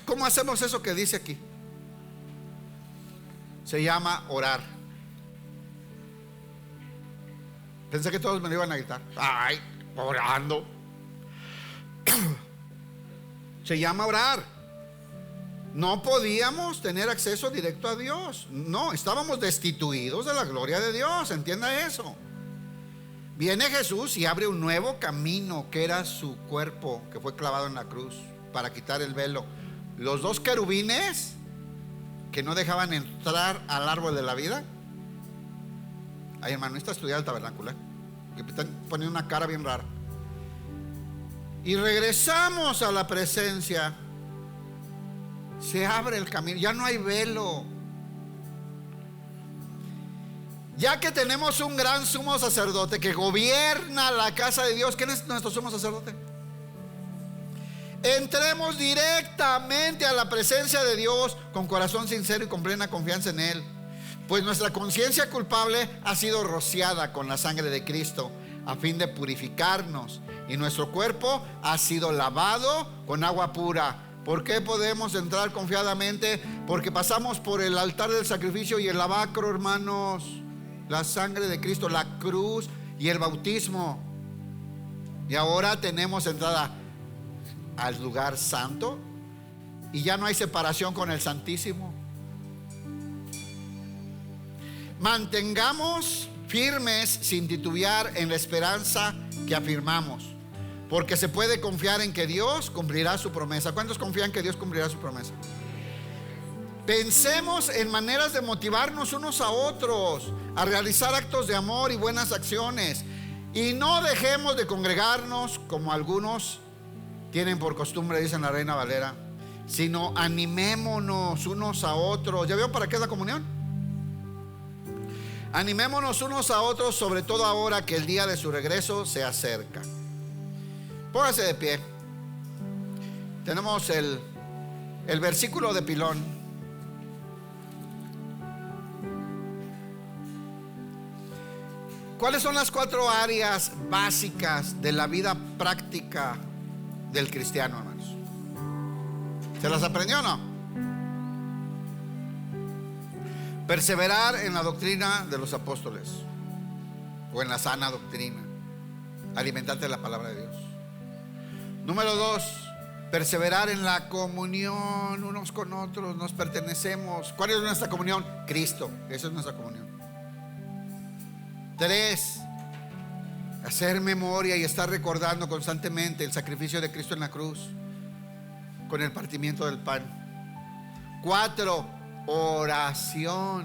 ¿Cómo hacemos eso que dice aquí? Se llama orar. Pensé que todos me lo iban a gritar. Ay, orando. Se llama orar. No podíamos tener acceso directo a Dios. No, estábamos destituidos de la gloria de Dios. Entienda eso. Viene Jesús y abre un nuevo camino, que era su cuerpo, que fue clavado en la cruz para quitar el velo. Los dos querubines que no dejaban entrar al árbol de la vida. Ay, hermano, está estudiando el tabernáculo, que están poniendo una cara bien rara. Y regresamos a la presencia. Se abre el camino, ya no hay velo. Ya que tenemos un gran sumo sacerdote que gobierna la casa de Dios. ¿Quién es nuestro sumo sacerdote? Entremos directamente a la presencia de Dios con corazón sincero y con plena confianza en Él, pues nuestra conciencia culpable ha sido rociada con la sangre de Cristo a fin de purificarnos, y nuestro cuerpo ha sido lavado con agua pura. ¿Por qué podemos entrar confiadamente? Porque pasamos por el altar del sacrificio y el lavacro, hermanos. La sangre de Cristo, la cruz y el bautismo. Y ahora tenemos entrada al lugar santo, y ya no hay separación con el Santísimo. Mantengamos firmes sin titubear en la esperanza que afirmamos, porque se puede confiar en que Dios cumplirá su promesa. ¿Cuántos confían que Dios cumplirá su promesa? Pensemos en maneras de motivarnos unos a otros a realizar actos de amor y buenas acciones, y no dejemos de congregarnos como algunos tienen por costumbre, dice la Reina Valera, sino animémonos unos a otros. ¿Ya vieron para qué es la comunión? Animémonos unos a otros, sobre todo ahora que el día de su regreso se acerca. Póngase de pie. Tenemos el versículo de pilón. ¿Cuáles son las 4 áreas básicas de la vida práctica del cristiano, hermanos? ¿Se las aprendió o no? Perseverar en la doctrina de los apóstoles, o en la sana doctrina. Alimentarte de la palabra de Dios. Número 2, perseverar en la comunión unos con otros. Nos pertenecemos. ¿Cuál es nuestra comunión? Cristo. Esa es nuestra comunión. 3, hacer memoria y estar recordando constantemente el sacrificio de Cristo en la cruz con el partimiento del pan. 4, oración.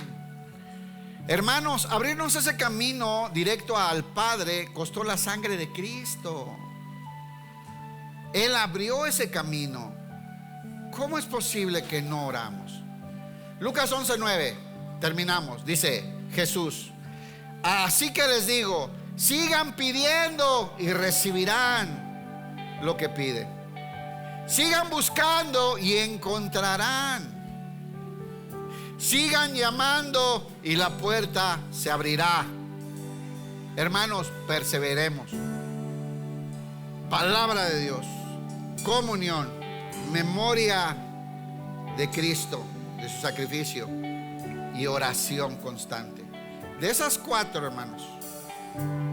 Hermanos, abrirnos ese camino directo al Padre costó la sangre de Cristo. Él abrió ese camino. ¿Cómo es posible que no oramos? Lucas 11:9, terminamos. Dice Jesús: así que les digo, sigan pidiendo y recibirán lo que piden. Sigan buscando y encontrarán. Sigan llamando y la puerta se abrirá. Hermanos, perseveremos. Palabra de Dios, comunión, memoria de Cristo, de su sacrificio y oración constante. De esas 4, hermanos,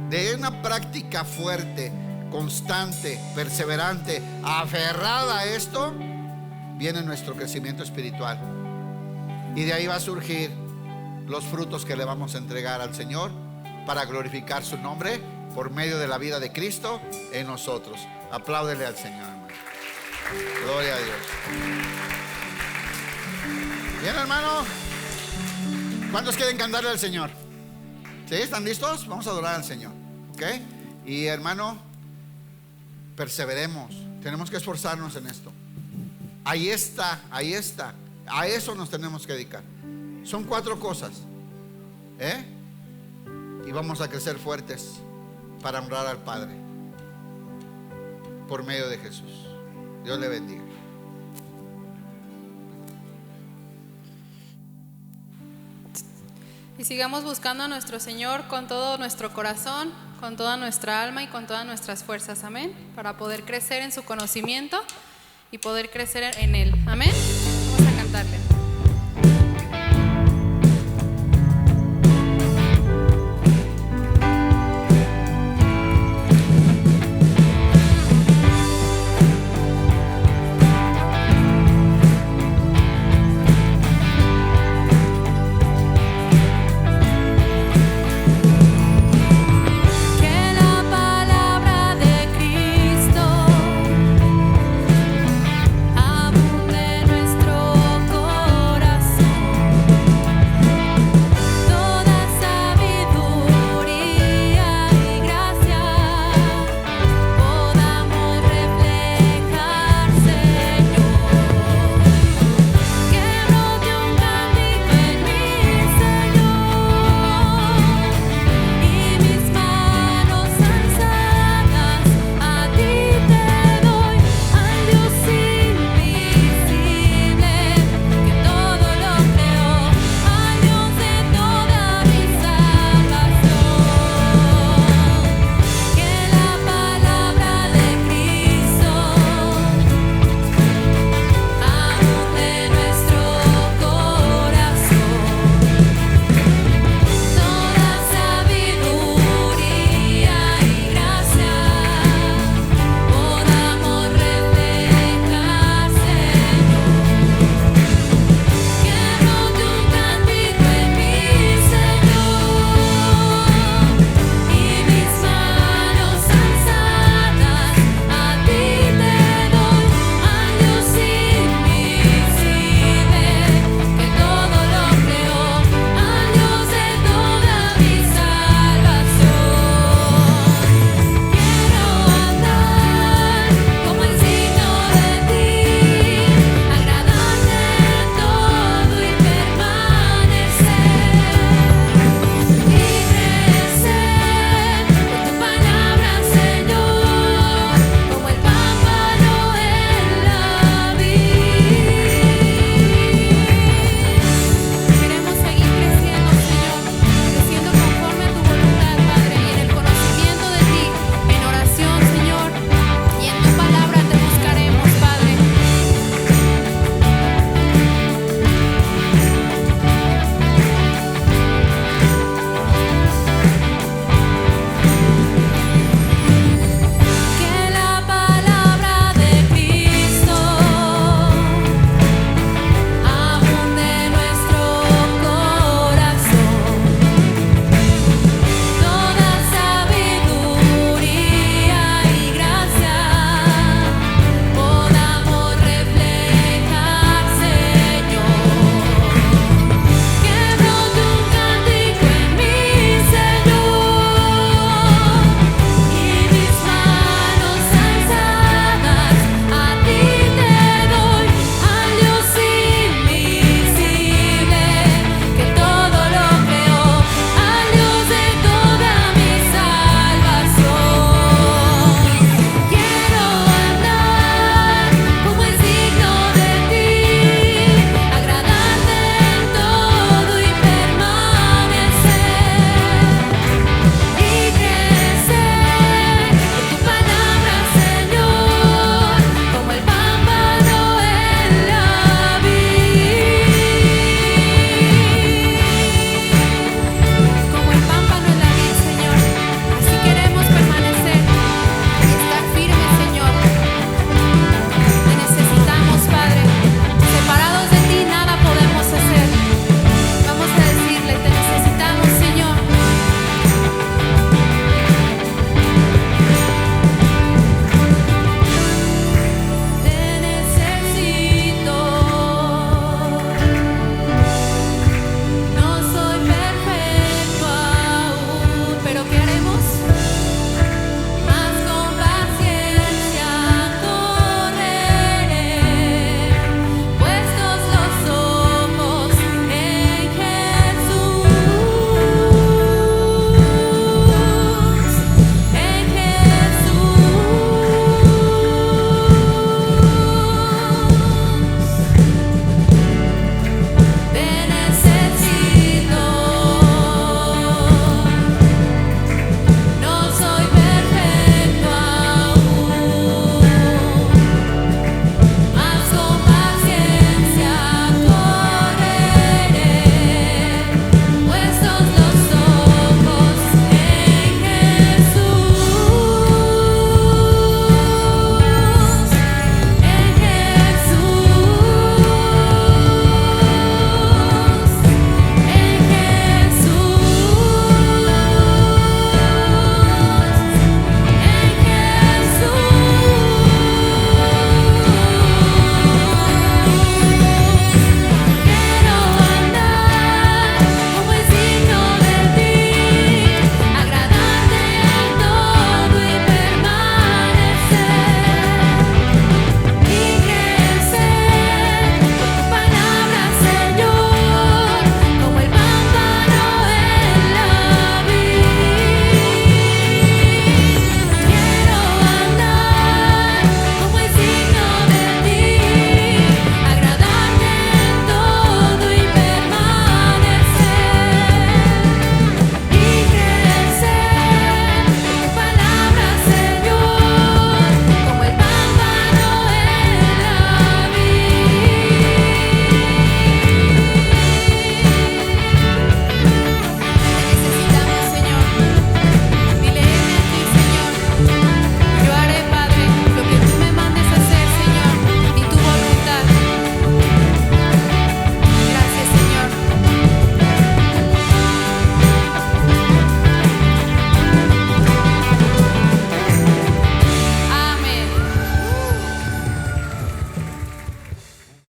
de una práctica fuerte, constante, perseverante, aferrada a esto, viene nuestro crecimiento espiritual. Y de ahí va a surgir los frutos que le vamos a entregar al Señor para glorificar su nombre por medio de la vida de Cristo en nosotros. Apláudele al Señor, hermano. Gloria a Dios. Bien, hermano. ¿Cuántos quieren cantarle al Señor? ¿Sí? ¿Están listos? Vamos a adorar al Señor. ¿Ok? Y hermano, perseveremos. Tenemos que esforzarnos en esto. Ahí está, ahí está. A eso nos tenemos que dedicar. Son 4 cosas. Y vamos a crecer fuertes para honrar al Padre por medio de Jesús. Dios le bendiga. Y sigamos buscando a nuestro Señor con todo nuestro corazón, con toda nuestra alma y con todas nuestras fuerzas. Amén. Para poder crecer en su conocimiento y poder crecer en Él. Amén. Vamos a cantarle.